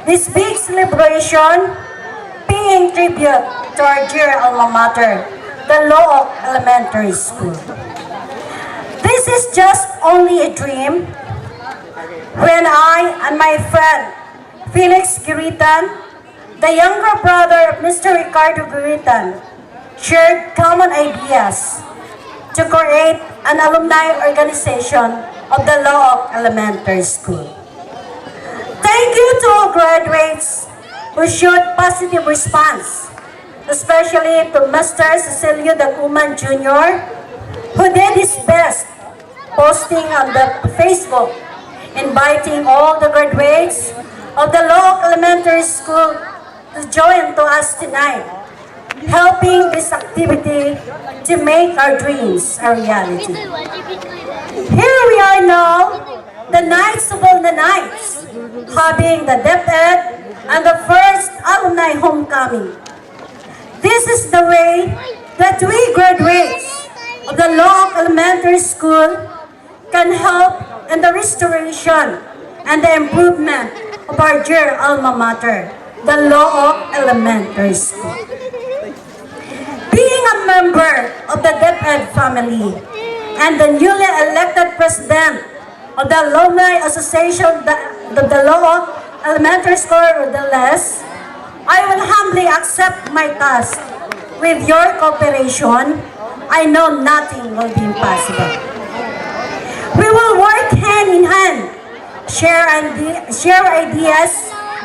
This big celebration, paying tribute to our dear alma mater, the Look Elementary School. This is just only a dream. When I and my friend Felix Giritan, the younger brother of Mr. Ricardo Giritan, shared common ideas to create an alumni organization of the Look Elementary School. Thank you to all graduates who showed positive response, especially to Mr. Cecilio Daguman Jr., who did his best posting on the Facebook, inviting all the graduates of the Look Elementary School to join to us tonight, helping this activity to make our dreams a reality. Here we are now, the Knights of all the Knights, having the DepEd and the first alumni homecoming. This is the way that we graduates of the Look Elementary School can help in the restoration and the improvement of our dear alma mater, the Look Elementary School. Being a member of the DepEd family and the newly elected president of the Alumni Association of the Look Elementary School, or the LES, I will humbly accept my task. With your cooperation, I know nothing will be impossible. We will work hand in hand, share ideas,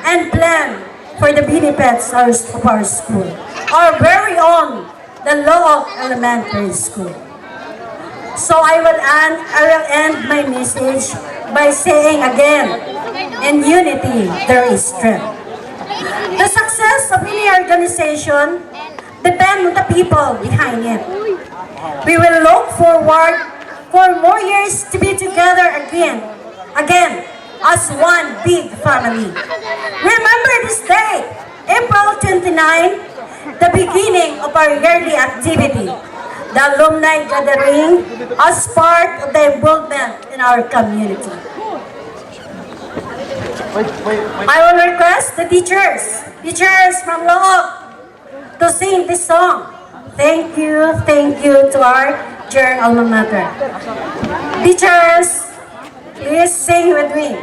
and plan for the benefits of our school, our very own, the Look Elementary School. So I will end my message by saying again, in unity there is strength. The success of any organization depends on the people behind it. We will look forward for more years to be together again as one big family. Remember this day, April 29, the beginning of our yearly activity, the alumni gathering as part of the involvement in our community. I will request the teachers from Look to sing this song. Thank you to our dear alma mater. Teachers, please sing with me.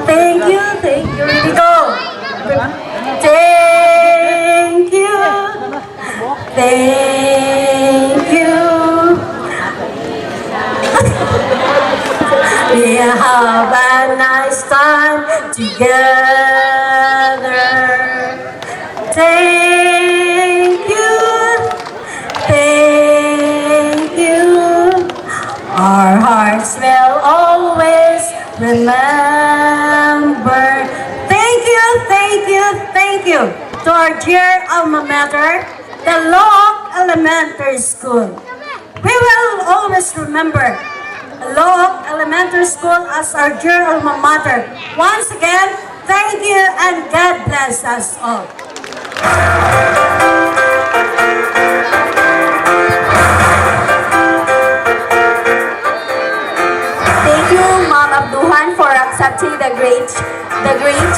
Thank you, here we go. Thank you. We have a nice time together. Thank you. Our hearts will always remember. Thank you to our dear alma mater, the Look Elementary School. We will always remember Look Elementary School as our dear alma mater. Once again, thank you and God bless us all. Thank you, Ma'am Abduhan, for accepting the great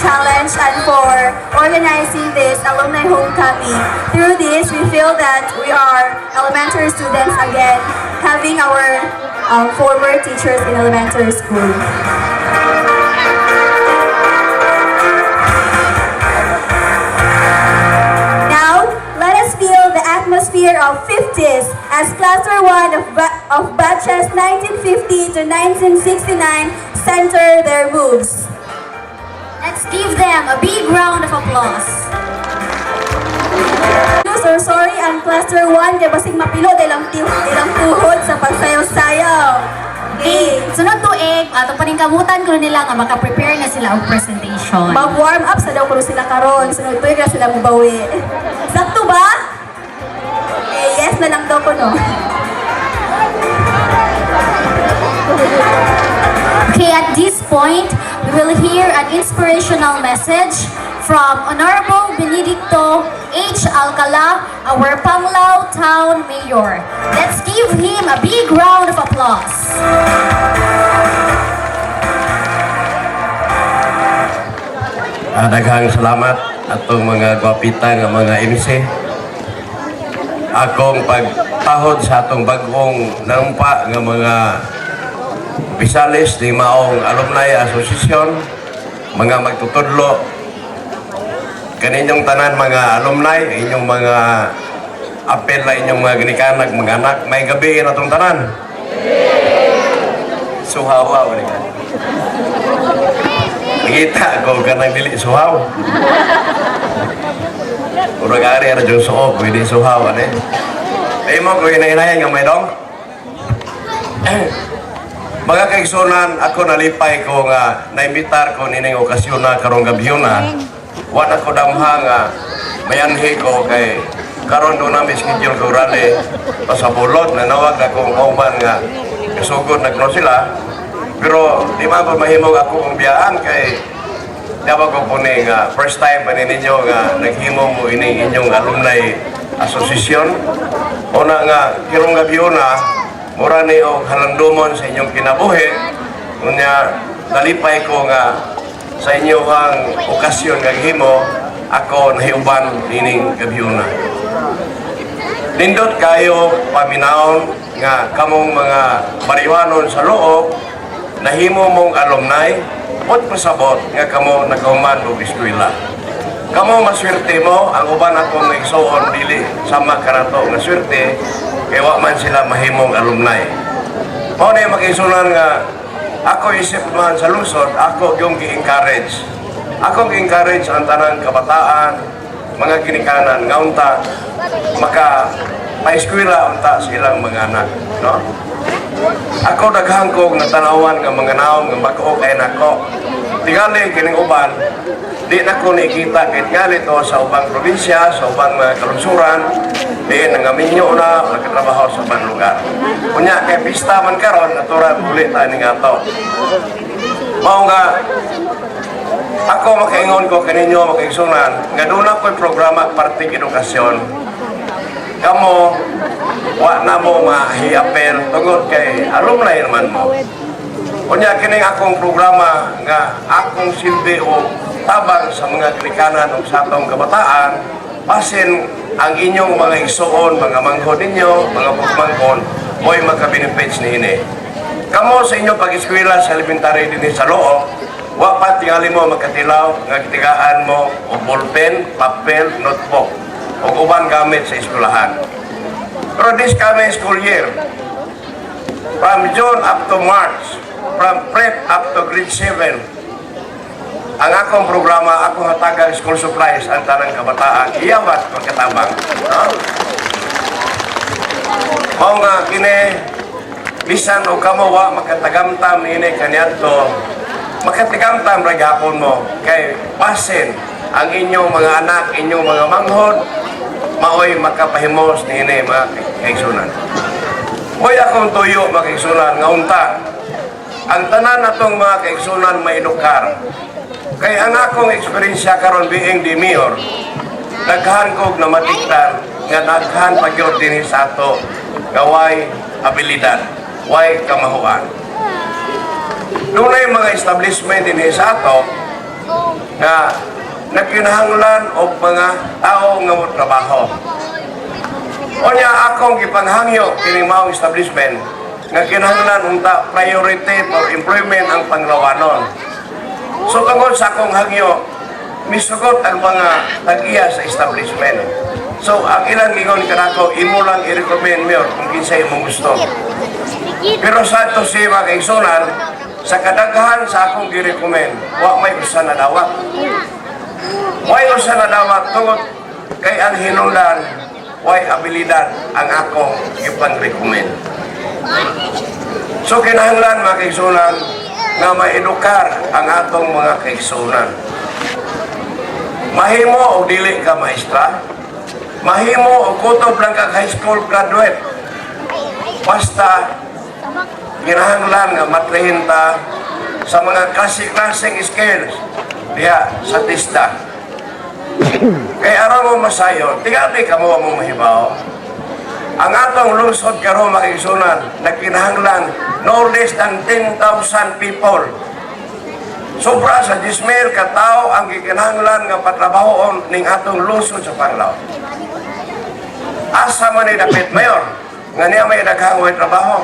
challenge and for organizing this alumni homecoming. Through this, we feel that we are elementary students again, having our former teachers in elementary school. Now, let us feel the atmosphere of 50s as Cluster 1 of batches 1950 to 1969 center their moves. Let's give them a big round of applause. So sorry ang Cluster 1 kay basig mapilo ilang tuhod sa pagsayaw-sayaw. Okay. Sunod tuig, ato pa rin kamutan ko nila nga maka-prepare na sila og presentation. Mag-warm up sa daw kuno sila karon. Sunod tuig na sila mubawi. Sakto ba? Okay, yes na lang daw ko no. Okay, at this point, we will hear an inspirational message from Honorable Benedicto H. Alcala, our Panglao Town Mayor. Let's give him a big round of applause. Daghang salamat atong mga gwapita nga mga MC. Akong pagtahod sa atong bagong nampa nga mga opisalis ni maong alumni association, mga magtutudlo, kaninyong tanan mga alumni, inyong mga apel na inyong mga ginikanag, mga anak, may gabi na itong tanan. Suhawa, wala ka. Nakita ko ka nang dili suhaw. Urang ari ara jud suhaw, pwede suhaw ane. Ay mo ko inainayan nga may dong. Mga kaigsunan, ako nalipay ko nga naimbitar ko nining okasyon na karong gabiyon na. Wala ko damha nga mayanhi ko kay karon do namin schedule ko rally pasabulot na nawag na kong kauban nga kasugod nagno sila. Pero di man pa mahimog ako kong biyaan kay dapat ko po ni nga first time pa ninyo nga naghimo mo ining inyong alumni association. Una nga kirong gabiyon na mura ni o halandumon sa inyong kinabuhi. Unya nalipay ko nga sa inyong okasyon nga gihimo ako nahiuban ining gabiuna. Nindot kayo paminaon nga kamong mga mariwanon sa loob nahimo mong alumni pot pasabot nga kamo naghuman og eskwela. Kamo maswerte mo ang uban akong igsuon dili sama kanato nga swerte kay wa man sila mahimong alumni. Mao na makisunan nga ako isip man sa lungsod, ako yung gi-encourage. Ako gi-encourage ang tanang kabataan, mga ginikanan, nga unta, maka paeskwela unta sa ilang mga anak. No? Ako naghangkog na tanawan nga mga naong nga bako kay nako. Tingali kining uban, di na ko nakikita kahit gali to sa ubang probinsya, sa ubang mga kalungsuran, di nangaminyo na, nagkatrabaho sa ubang lugar. Kunya, kay pista man karon naturan ulit tayo nga to. Mao nga, ako makaingon ko kaninyo, makaigsunan, nga doon ako'y programa parting edukasyon. Kamo, wa na mo mahiapel, tungod kay alumni naman mo. Kunya, kining akong programa nga akong silbi o tabang sa mga klikanan o sa atong kabataan, pasin ang inyong mga igsuon, mga manghod ninyo, mga pagmangkon, mo'y magka-benefits ni ini. Kamo sa inyong pag-eskwela sa elementary din sa loob, wa pa tingali mo magkatilaw, nga kitigaan mo, o ballpen, papel, notebook, o uban gamit sa eskwelahan. Pero this coming school year, from June up to March, from prep up to grade 7, ang akong programa, akong hatagang school supplies ang tanang kabataan, iyawat pagkatabang. No? Mao nga kini, bisan o kamawa, makatagamtam ini kanyato, makatagamtam ray gapon mo, kay pasin, ang inyong mga anak, inyong mga manghod, maoy makapahimos niini mga kaigsunan. Moy akong tuyo mga kaigsunan nga unta. Ang tanan natong mga kaigsunan maedukar. Kay ang akong eksperyensya karon being the mayor, daghan kog na matikdan nga daghan pagyud dinhi sa ato nga way abilidad, way kamahuan. Dunay mga establishment dinhi sa ato nga nagkinahanglan og mga tao nga motrabaho. Unya akong gipanghangyo kining maong establishment nga kinahanglan unta priority for employment ang panglawanon. So tungod sa akong hangyo, misugot ang mga tagiya sa establishment. So ang ilang gingon kanako, imo lang i-recommend mayor kung kinsa imong gusto. Pero sa ito si mga kaigsunan, sa kadaghan sa akong gi-recommend, wa may usa na dawat. Way usa na dawat tungod kay ang hinungdan, way abilidad ang akong ipang-recommend. So kinahanglan mga kaigsunan nga maedukar ang atong mga kaigsunan. Mahimo o dili ka maestra, mahimo o kutob lang ka high school graduate. Basta kinahanglan nga matrain ta sa mga klaseng skills diya sa TISDA. Kay araw mo masayo, tigali ka mo mahibaw. Ang atong lungsod karon makigsunan, nagkinahanglan no less than 10,000 people. Sobra sa 10,000 ka tao ang gikinahanglan nga patrabahoon ning atong lungsod sa Panglao. Asa man ni dapat mayor nga niya may daghang way trabaho.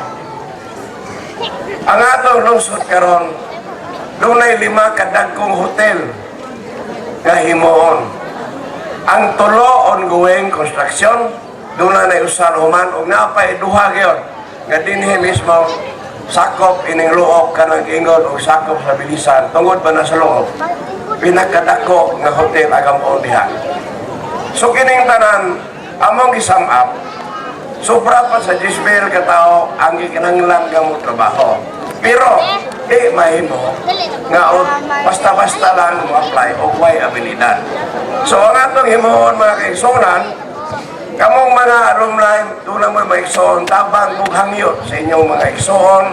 Ang atong lungsod karon dunay 5 ka dagkong hotel nga himuon. Ang tulo ongoing construction, dunay na usan human og napay duha gyud nga dinhi mismo sakop ining luok kanang ingon og sakop sa bilisan tungod ba na sa loob pinakadako nga hotel agamon diha. So kining tanan among gisum up, sobra pa sa 10,000 ka tawo ang gikinahanglan nga mo trabaho. Pero di mahimo nga basta-basta lang mo apply og way abilidad. So ang atong himuon mga kaigsunan, kamong mga alumni, doon naman may igsoon, tabang mong hangyo sa inyong mga igsoon,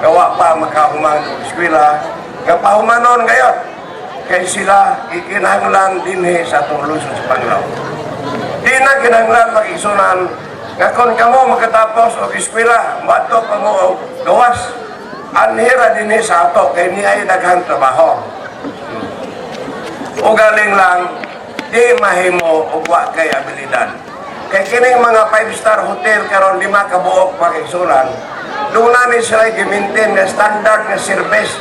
gawa pa makahuman ng eskwela, kapahumanon ngayon, kay sila ikinahanglan dinhi sa atong lungsod sa Panglao. Di na kinahanglan mag-igsunan, nga kung kamo makatapos o eskwela, mato pa mo o gawas, anhira dinhi sa ato, kay niya ay daghang trabaho. O galing lang, di mahimo o wa kay abilidad. Kay kining mga 5-star hotel karon 5 ka buok makigsunan, doon ni sila i-maintain na standard na service.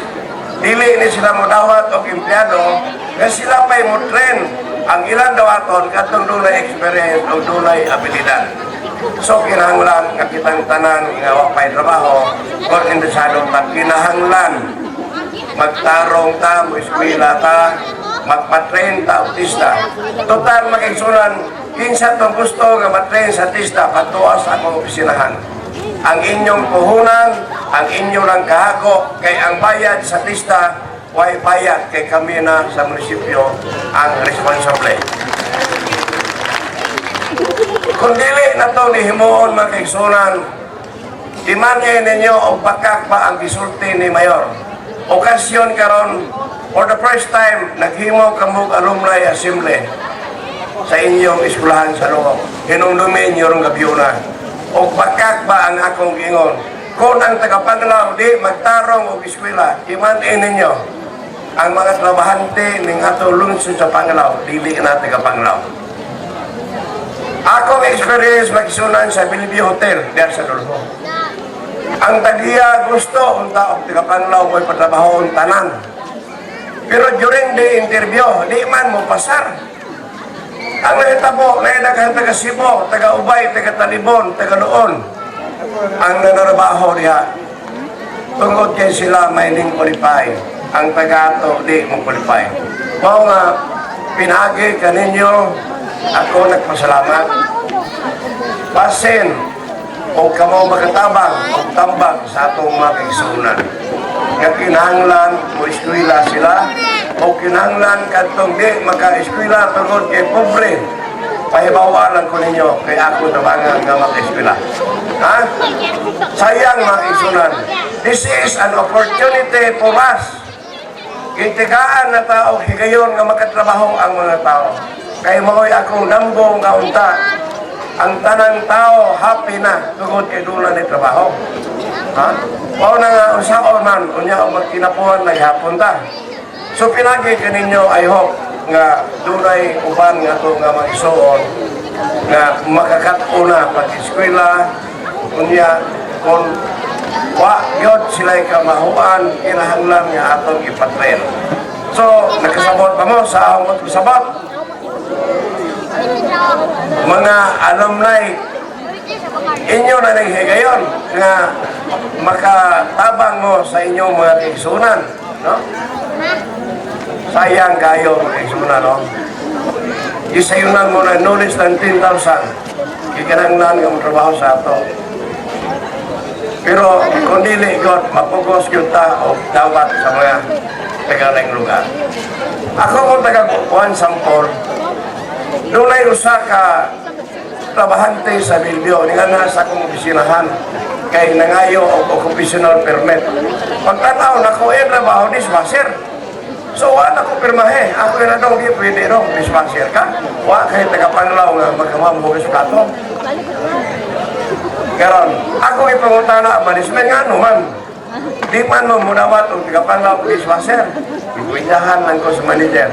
Dili ni sila modawat o empleyado nga sila pa'y mo train ang ilang dawaton katong dunay experience o dunay abilidad. So kinahanglan nga kitang tanan nga wa pa'y trabaho kung interesado ta, kinahanglan magtarong ta, mo eskwela ta, magpatrain ta autista. Total makigsunan, kinsa tong gusto nga matrain sa TISDA patuas sa akong opisinahan. Ang inyong puhunan, ang inyong lang kahako, kay ang bayad sa TISDA, way bayad kay kami na sa munisipyo ang responsable. Kung dili na ito ni himuon mga kaigsunan, dimanya ninyo o bakak pa ang gisulti ni Mayor. Okasyon karon, for the first time, naghimo kamog alumni assembly sa inyong eskwelahan sa loob. Hinumdumin yung gabyuna. O bakak ba ang akong gingon? Kung ang taga-Panglao di magtarong o eskwela, imanin ninyo ang mga trabahante ng atong lungsod sa Panglao, dili na taga-Panglao. Akong experience magsunan sa Bellevue Hotel, diyan sa Dulho. Ang tagiya gusto, unta o taga-Panglao ko'y patrabahoon tanan. Pero during the interview, di man mo pasar. Ang nahitabo, nahidaghang taga Cebu, taga Ubay, taga Talibon, taga Luon, ang nanarabaho diha. Tungod kay sila may ning qualify. Ang taga ato di mo qualify. Mao nga pinagi kaninyo, ako nagpasalamat. Basin o kamo magatabang o tambag sa atong mga kaigsunan. Nga kinahanglan mo eskwela sila o kinahanglan kadtong di maka-eskwela tungod kay pobre. Pahibawalan ko ninyo kay ako tabangan nga maka-eskwela. Ha? Sayang mga kaigsunan. This is an opportunity for us. Kintigaan na tao, higayon nga makatrabaho ang mga tao. Kay mao'y akong dambong nga unta. Ang tanang tao happy na tungod kay dula ni trabaho. Ha? Mao na nga usaon man unya o magkinapuhan na hapon ta. So pinagi kaninyo I hope nga dunay uban nga to nga magsuon nga makakatuna pag-eskwela unya kung wa gyud sila kamahuan kinahanglan nga atong ipatrain. So nakasabot pa mo sa among sabot mga alumni inyo na naghigayon nga makatabang mo sa inyong mga kaigsunan, no? Sayang kayo mga kaigsunan, no? Isayunan mo na no less than 10,000 ikananglan nga trabaho sa ato. Pero kung dili God, mapugos yun ta o dapat sa mga tagalang lugar. Ako kung taga-kukuhan sampol, doon ay usa ka trabahante sa Bilbio, nga nasa akong opisinahan kay nangayo o occupational permit. Pagtanaw na ko trabaho dishwasher. So wala ko pirmahe, ako na daw di pwede ro dishwasher ka. Wa kay taga-Panlaw nga magkamambugas plato. Karon, ako ipangutana management nga naman. Di man mo mudawat o taga-Panlaw dishwasher. Ipindahan lang ko sa manager.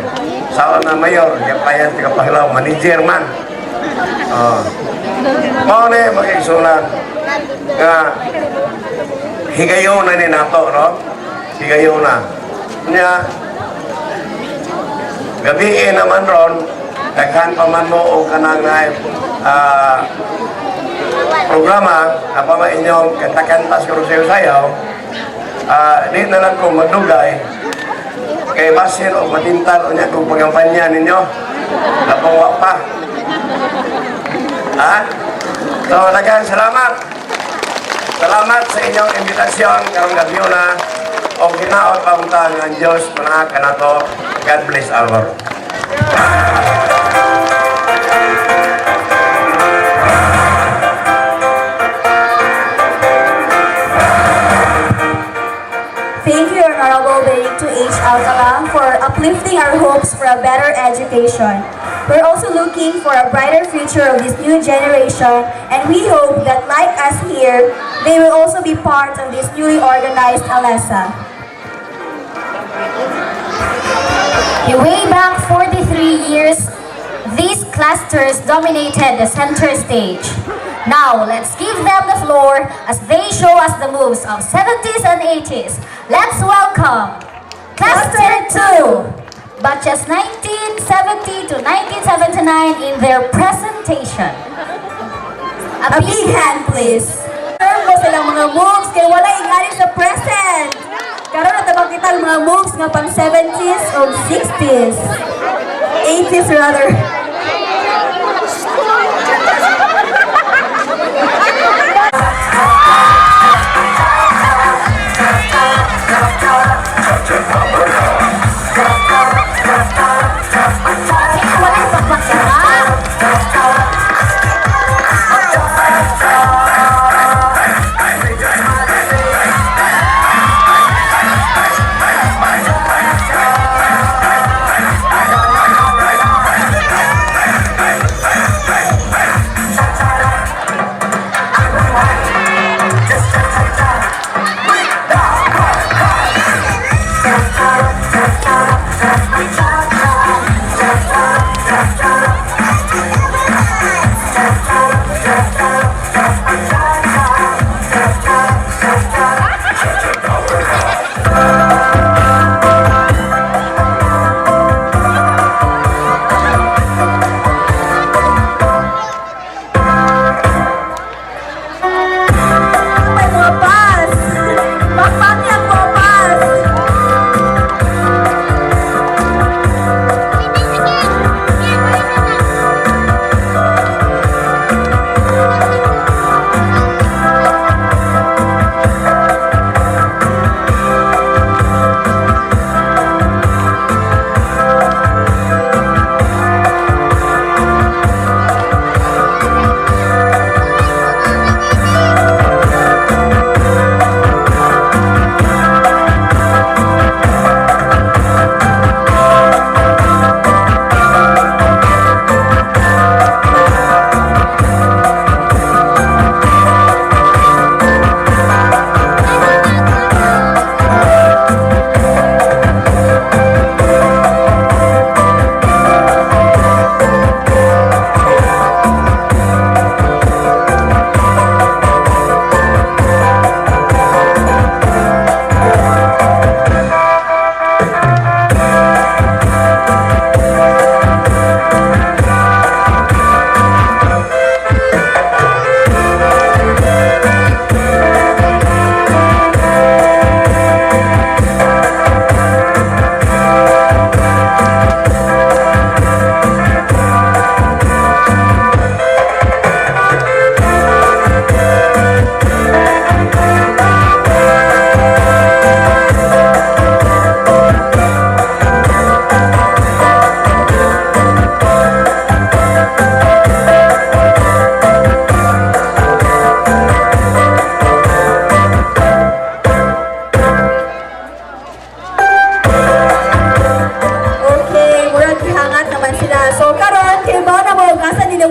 Sa na mayor, yapayan taga-Panlaw manager man. Mao na magkaigsunan nga higayon na ni nato, no? Higayon na niya gabiin naman ron daghan pa man mo o kanang programa apa man inyong kanta-kantas karo sayaw di na lang ko magdugay kay basin o matintal o niya kung pagampanya ninyo napawa pa. Ha? So, daghang salamat. Salamat sa inyong imbitasyon karong gabi na o hinaot paunta ng Diyos na kanato. God bless our world. Thank you, Honorable Benito H. Alcala, for uplifting our hopes for a better education. We're also looking for a brighter future of this new generation, and we hope that, like us here, they will also be part of this newly organized ALESA. Way back 43 years, these clusters dominated the center stage. Now, let's give them the floor as they show us the moves of 70s and 80s. Let's welcome Cluster 2! Batches 1970 to 1979 in their presentation. A big hand, please. Term mo silang mga moves kay wala ingani sa present. Karon natabang kita ang mga moves nga pang 70s o 60s. 80s rather. Walang pagpaksa.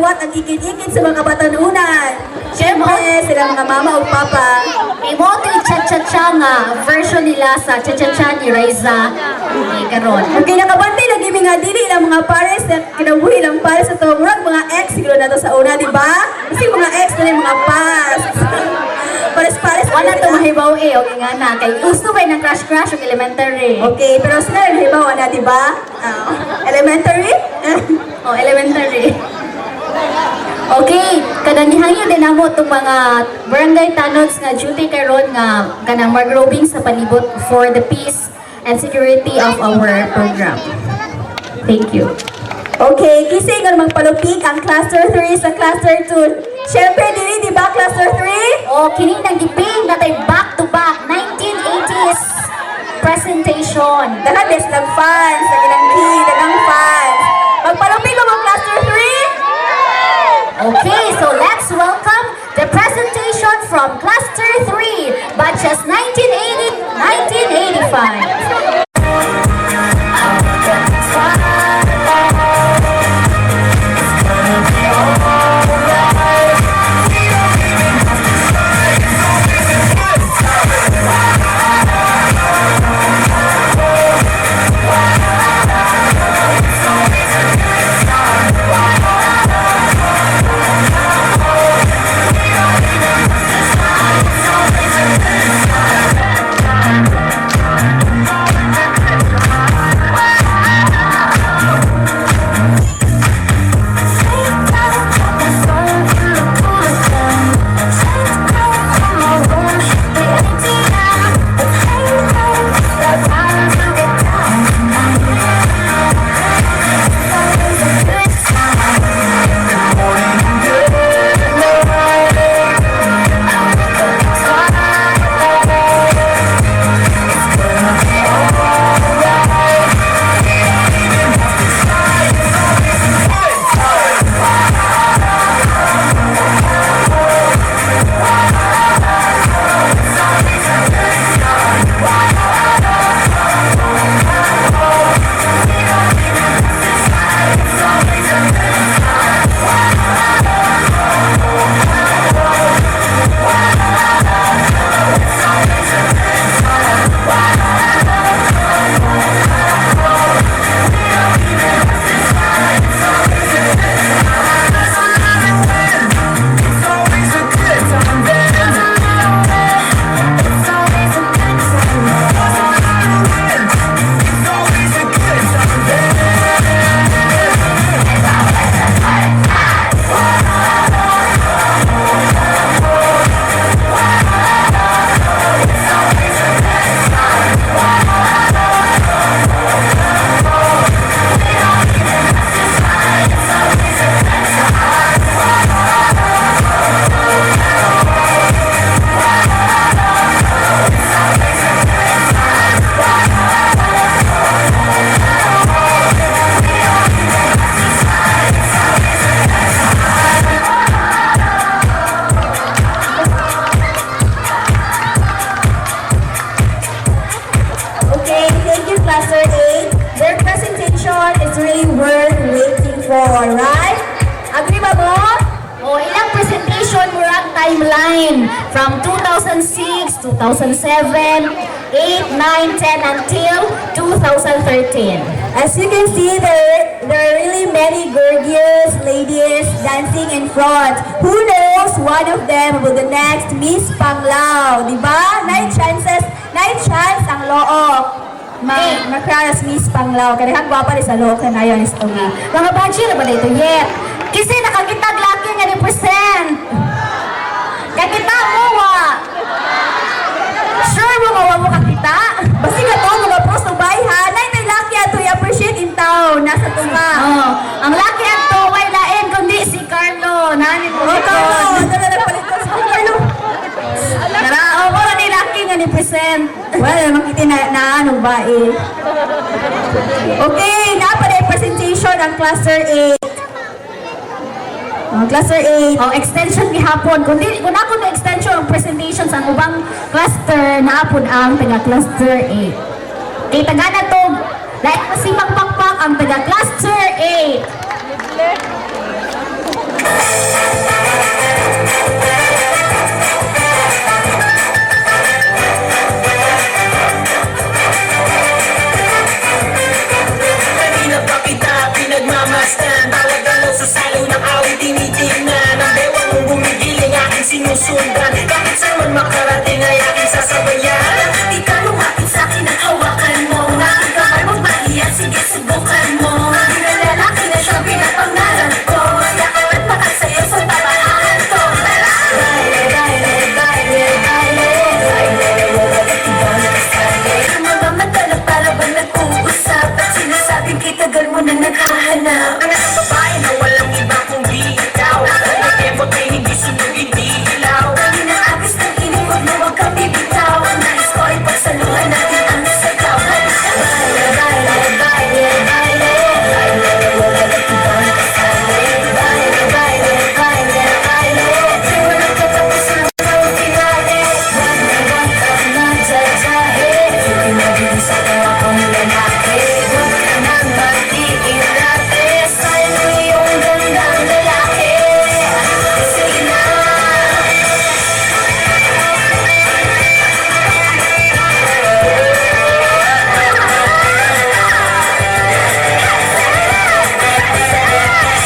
gidawat ang ikit-ikit sa mga batanunan. Siyempre, sila mga mama o papa. Imo to cha-cha-cha nga version nila sa cha-cha-cha ni Raiza karon. Okay, nakabantay lagi mga dili lang mga pares na kinabuhi lang pares sa itong mga ex siguro na to sa una, di ba? Kasi mga ex na yung mga past. Pares-pares. Wala to mahibaw okay nga na. Kay gusto ba ng crush-crush yung elementary? Okay, pero sila naghibawa na, di ba? Elementary? Oh, elementary. Okay, kadangihangyo din namo itong mga barangay tanods nga duty karon nga kanang mag-roving sa palibot for the peace and security of our program. Thank you. Okay, kising nga magpalupik ang cluster 3 sa cluster 2. Siyempre, dili, di ba, cluster 3? Oh, kini nang giping natay back-to-back 1980s presentation. Daghang best ng fans, daghang fans. Magpalupik mo mga cluster 3? Okay, so let's welcome the presentation from Cluster 3, batches 1980-1985. Alright? Agree ba mo? O ilang presentation murag timeline from 2006, 2007, 8, 9, 10 until 2013. As you can see, there are really many gorgeous ladies dancing in front. Who knows, one of them will the next Miss Panglao, di ba? 9 chance ang loo. Makraras Miss Panglao. Kaya gwapa rin sa loo ka na yun. Mga badge na ba na ito yet? Kasi nakakitag laki nga ni present. Kakita mo wa. Sure mo nga mo kakita? Basi ka to, mga pros to buy ha. Nay laki ato i-appreciate in town. Nasa tunga. Oh, ang laki ato way lain kundi si Carlo. Nani mo Oh, ito? Carlo! Ano na nagpalit ko sa Carlo? Tara, oh, mo ni laki nga ni present. Well, makita na ano ba eh. Okay, napaday presentation ang cluster 8. Cluster 8. Oh, extension gihapon. Kung ako na extension ang presentations ang ubang cluster naapod ang taga cluster 8. Kay taga na to, like masipag pakpak ang taga cluster 8. tinitingnan ang bewang mong gumigiling aking sinusundan. Kahit saan man makarating ay aking sasabayan. Di ka lumapit sa'kin at hawakan mo. Aking kamay mong mahiya, sige subukan mo. Di na lalaki na siyang pinapangalan ko. Yakang at makasayo sa tabahan ko. Tara! Baile, baile, baile, baile, baile, wala na ibang kasali. Namamadala para bang nag-uusap at sinasabing kitagal mo na naghahanap. Ang isang babae na walang iba kundi ikaw. Ang kebot ay hindi sunog, hindi ilaw. Lagi na agos ng inig, huwag na huwag kang bibitaw. Ang nais ko ay pagsaluhan natin ang sigaw. Baile, baile, baile, baile, baile, wala na ibang kasali. Baile, baile, baile, baile, di walang katapusan ng finale. Wag na huwag kang nagsasahe, hindi mabilis ako akong lalaki. Huwag ka nang mag-iirate, sa'yo yung gandang lalaki. Sige na.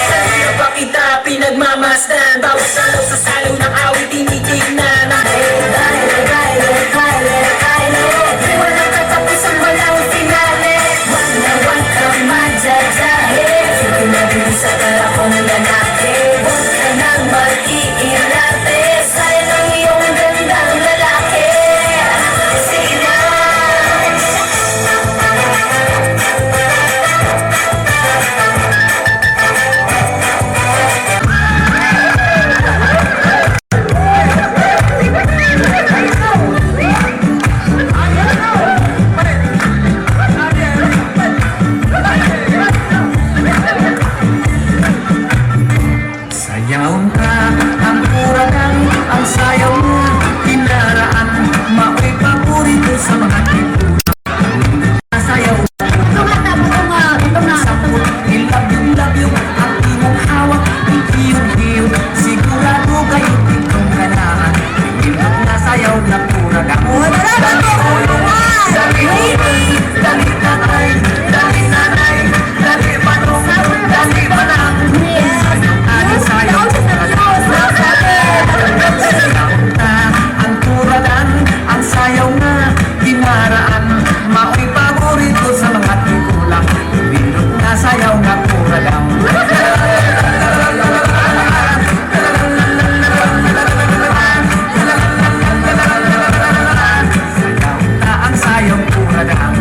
Kanina pa kita pinagmamasdan. Bawat salo sa salo ng awit tinitingnan. Ang Baile, baile, baile, baile, di walang katapusan, walang finale. Wag na wag kang madjadjahe, sige mabilis at akong lalaki. Huwag ka nang mag-iirate, sayang iyong gandang lalaki. Sige na. sayaw ka, ang uragan, ang sayaw mo, tindaraan, mao'y paborito sa mga tigulang. Sayaw sapot, ilab-yung ang imong hawak, ikiyong-hiyong, sigurado kayo itong ganahan. Pindot na sayaw na uragan. Dali nanay, dali nanay, dali manong, dali manang. Sayaw na ang turagan, ang sayaw na ginaraan, mao'y paborito sa mga tigulang. Pindot na sayaw na turagan. Sayaw na ang sayong turagan.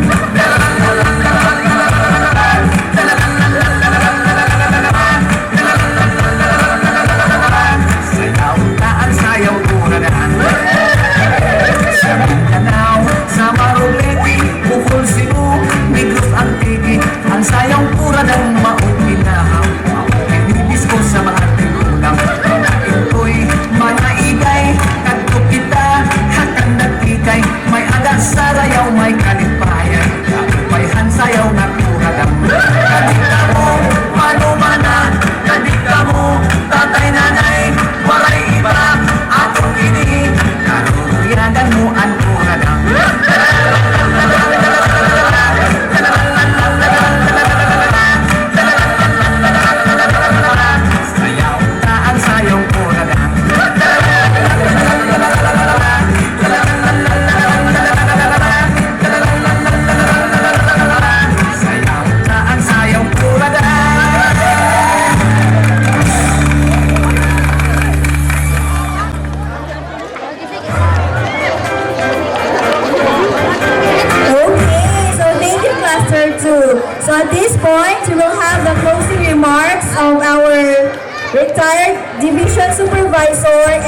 Sayaw na ang sayong turagan. Sa Mindanao, sa Marulete, Bukol, Cebu, Negros Antique, ang sayong turagan maupinahaw. Maupinibis ko sa mga tigulang. Ito'y manaigay, kadto kita, hakang nagtikay, may agas sa rayaw, may kalipayan. Kapayhan sayaw na turagan. Kadita mo, manumana, kadita mo, tatay nanay, walay iba, atong kini, karuruyagan mo ang turagan. Sayaw na ang sayong turagan. Sayaw na ang sayong turagan. Okay, so thank you, Cluster 2. So at this point, we will have the closing remarks of our retired division supervisor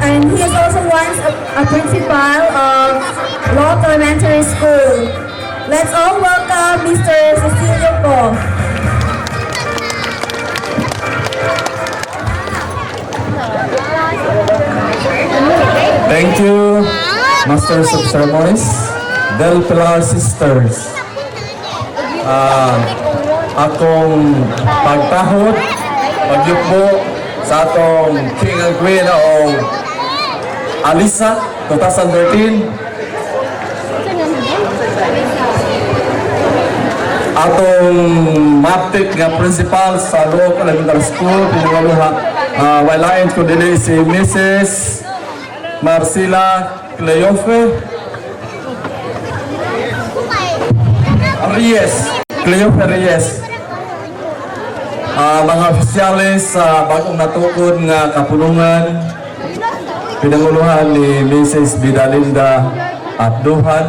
and he is also once a principal of Lot Elementary School. Let's all welcome Mr. Cecilio Po. Thank you, Masters of Ceremonies, Del Pilar Sisters. Akong pagtahod, pagyupo sa atong King and Queen o Alisa 2013. atong MAPTIC nga principal sa Loc Elementary School pinangaluhan walain ko dili si Mrs. Marcela Cleofe Reyes. Mga opisyalis sa bagong natukod nga kapulungan pinanguluhan ni Mrs. Bidalinda Abduhan,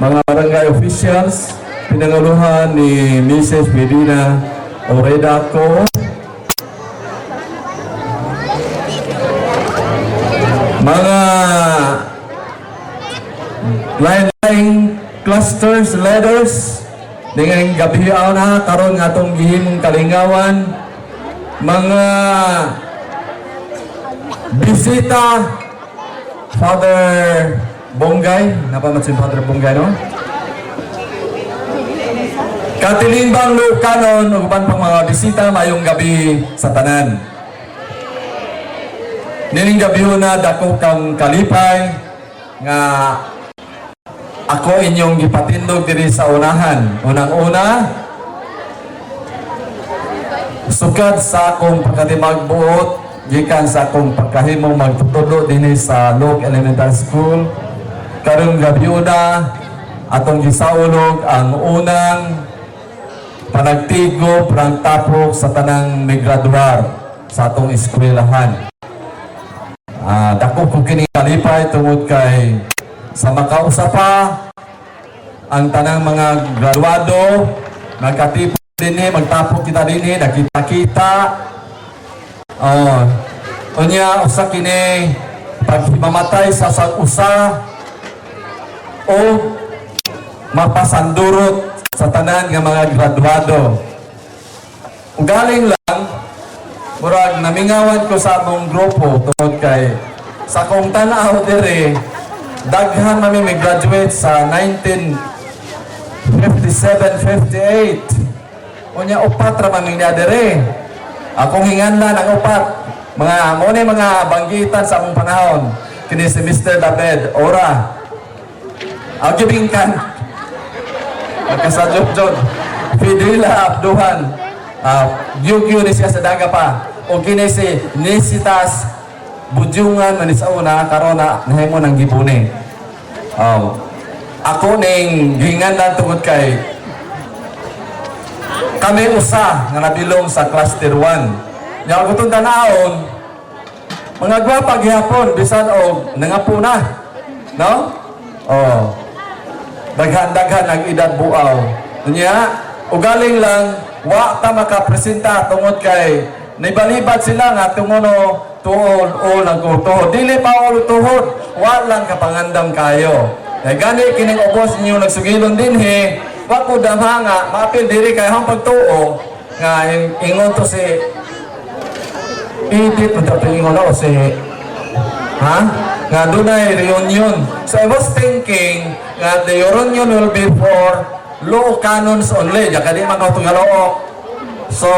mga barangay officials pinanguluhan ni Mrs. Medina Oredaco, mga lain-laing clusters, leaders dengan gabihaw na karon nga atong gihimong kalingawan, mga bisita, Father Bonggay, napamatsin Father Bonggay, no? Katilimbang Lucanon, uban pang mga bisita, mayong gabi sa tanan. Nining gabi na dako kang kalipay, nga ako inyong gipatindog diri sa unahan. Unang-una, sukad sa akong pagkatimagbuot, gikan sa akong pagkahimong magtutudo dinhi sa Loc Elementary School. Karong gabi na, atong gisaulog ang unang panagtigo, tapok sa tanang may graduar sa atong eskwelahan. Dako ko kini kalipay tungod kay sa makausapa ang tanang mga graduado, nagkatipon dinhi, magtapok kita dinhi, nakita-kita. Unya usa kini paghimamatay sa usa o mapasandurot sa tanan nga mga graduado. Ugaling lang, murag namingawan ko sa among grupo tungod kay sa kong tanaw diri, daghan mami may graduate sa 1957-58. Unya upat ra man niya diri. Akong hinganlan ang upat. Mga mo ni mga banggitan sa among panahon. Kini si Mr. David Ora. Agibingkan. Magkasadyot-jod. Fidila Abduhan. Gyugyo ni siya sa daga pa. O kini si Nisitas Budyungan man sa una karon na nahimo nang gibuni. Ako ning ginganlan tungod kay kami usa nga nabilong sa cluster 1. Nya ako tong tanahon mga gwapa gihapon bisan og nangapuna. No? Daghan-daghan ang edad buaw. Nya ugaling lang wa ta makapresenta tungod kay naibalibad sila nga tungono tuol o nagtuhod. Dili pa o tuhod, wa lang kapangandam kayo. Kaya gani kining ubos ninyo nagsugilon din wa ko damha nga mapil diri kay hang pagtuo nga ingon to si Edith ito ingon o si nga dunay reunion. So I was thinking that the reunion will be for law canons only. Diya di man ito nga loo. So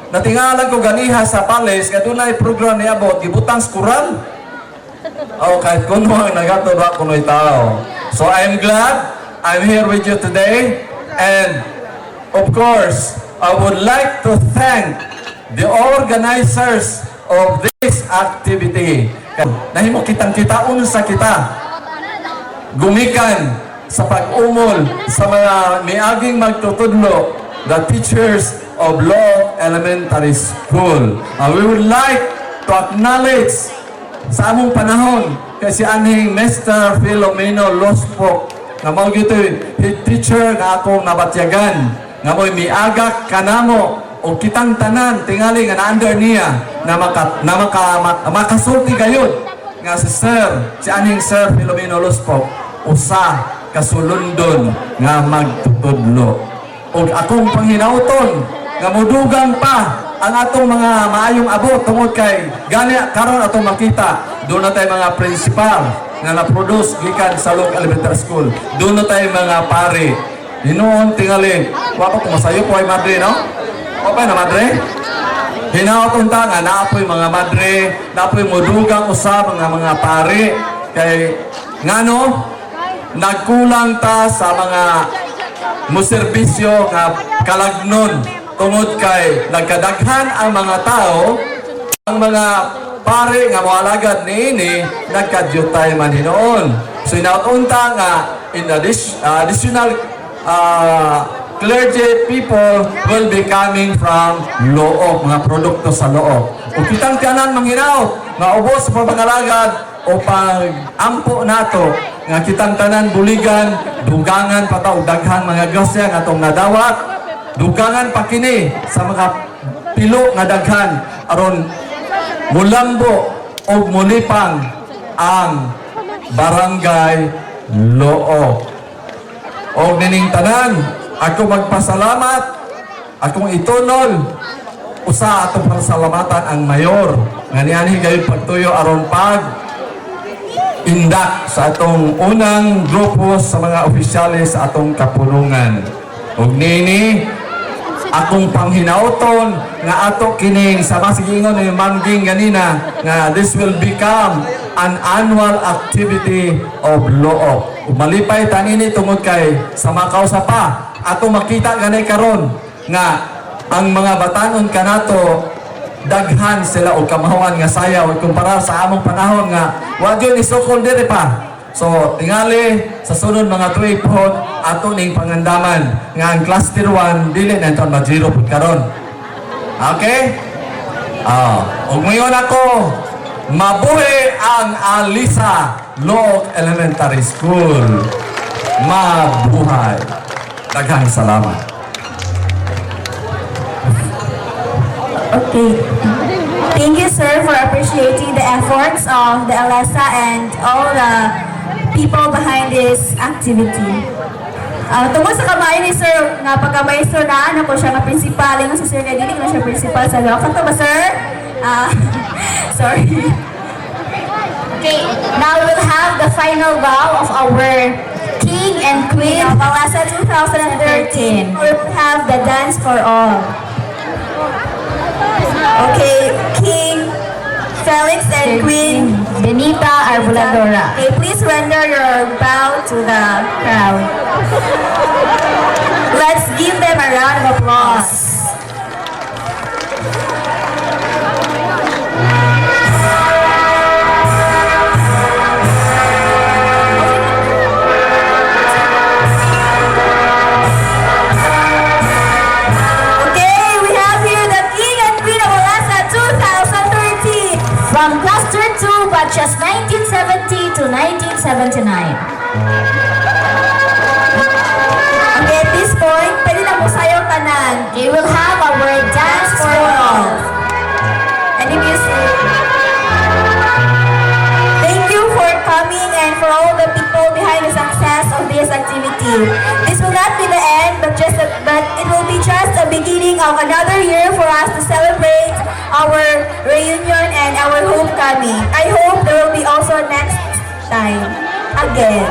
natingalan ko ganiha sa palace nga dunay program ni abot gibutang skural. Kahit kuno ang nagatod wa kuno'y tao. So I'm glad I'm here with you today, and of course I would like to thank the organizers of this activity. Nahimo kitang-kita unsa kita gumikan sa pag-umol sa mga miaging magtutudlo, the teachers of Loc Elementary School. We would like to acknowledge sa among panahon kasi aning Mr. Filomeno Lospok nga mao gitoy head teacher nga akong nabatyagan nga mo'y miagak kanamo o kitang tanan tingali nga na-under niya na makasulti gayud nga si aning Sir Filomeno Lospok usa kasulundon nga magtutudlo. O akong panghinauton nga mudugang pa ang atong mga maayong abot tungod kay gani karon atong makita doon na tayo mga principal nga na-produce gikan sa Loc Elementary School. Doon na tayo mga pare. Hinoon tingali. Wapa ko masayo po ay madre, no? Okay na madre? Hinaot unta nga naapoy mga madre, naapoy mudugang usab mga pare kay ngano nagkulang ta sa mga muserbisyo nga kalagnon tungod kay nagkadaghan ang mga tao, ang mga pare nga moalagad niini nagkadyutay man hinoon. So inaunta nga in additional clergy people will be coming from Loob, mga produkto sa Loob. O kitang tanan manghinaot nga ubos sa pamangalagad o pag-ampo nato nga kitang tanan buligan, dugangan pa ta og daghang mga grasya nga atong nadawat, dugangan pa kini sa mga pilo nga daghan aron mulambo o mulipang ang barangay Loob. O nining tanan, ako magpasalamat, akong itunol, usa atong pasalamatan ang mayor nga niani kayo pagtuyo aron pag indak sa atong unang grupo sa mga opisyalis sa atong kapulungan. Ug nini akong panghinauton nga ato kining sa masigingon ni Mangging ganina nga this will become an annual activity of Loob. Ug malipay tanini tungod kay sa makausa pa ato makita ganay karon nga ang mga batanon kanato daghan sila og kamahuan nga sayaw kumpara sa among panahon nga wa gyud isukol diri pa. So tingali sa sunod mga tuig pod ato ning pangandaman nga ang cluster 1 dili na ton mag-zero pud karon. Okay? Ug mayon ako mabuhi ang Alisa Loob Elementary School. Mabuhay. Daghang salamat. Okay. Thank you, sir, for appreciating the efforts of the Alessa and all the people behind this activity. Tungkol sa kamay ni sir, nga pagka-maestro na, ano po siya nga principal, yung si sir Nadinig na siya principal sa Loob. Kanto ba, sir? Sorry. Okay, now we'll have the final bow of our King and Queen of Alessa 2013. We'll have the dance for all. Okay, King Felix and Queen Benita Arbuladora. Okay, please render your bow to the crowd. Let's give them a round of applause. Okay, we have here the King and Queen of Alessa 2013. From Cluster 2, batches 1970 to 1979. Okay, at this point, pwede na mo sayo tanan. We will have our dance for all. Any music? Thank you for coming and for all the people behind the success of this activity. This will not be the end, but it will be just a beginning of another year for us to celebrate our reunion and our homecoming. I hope there will be also next time again.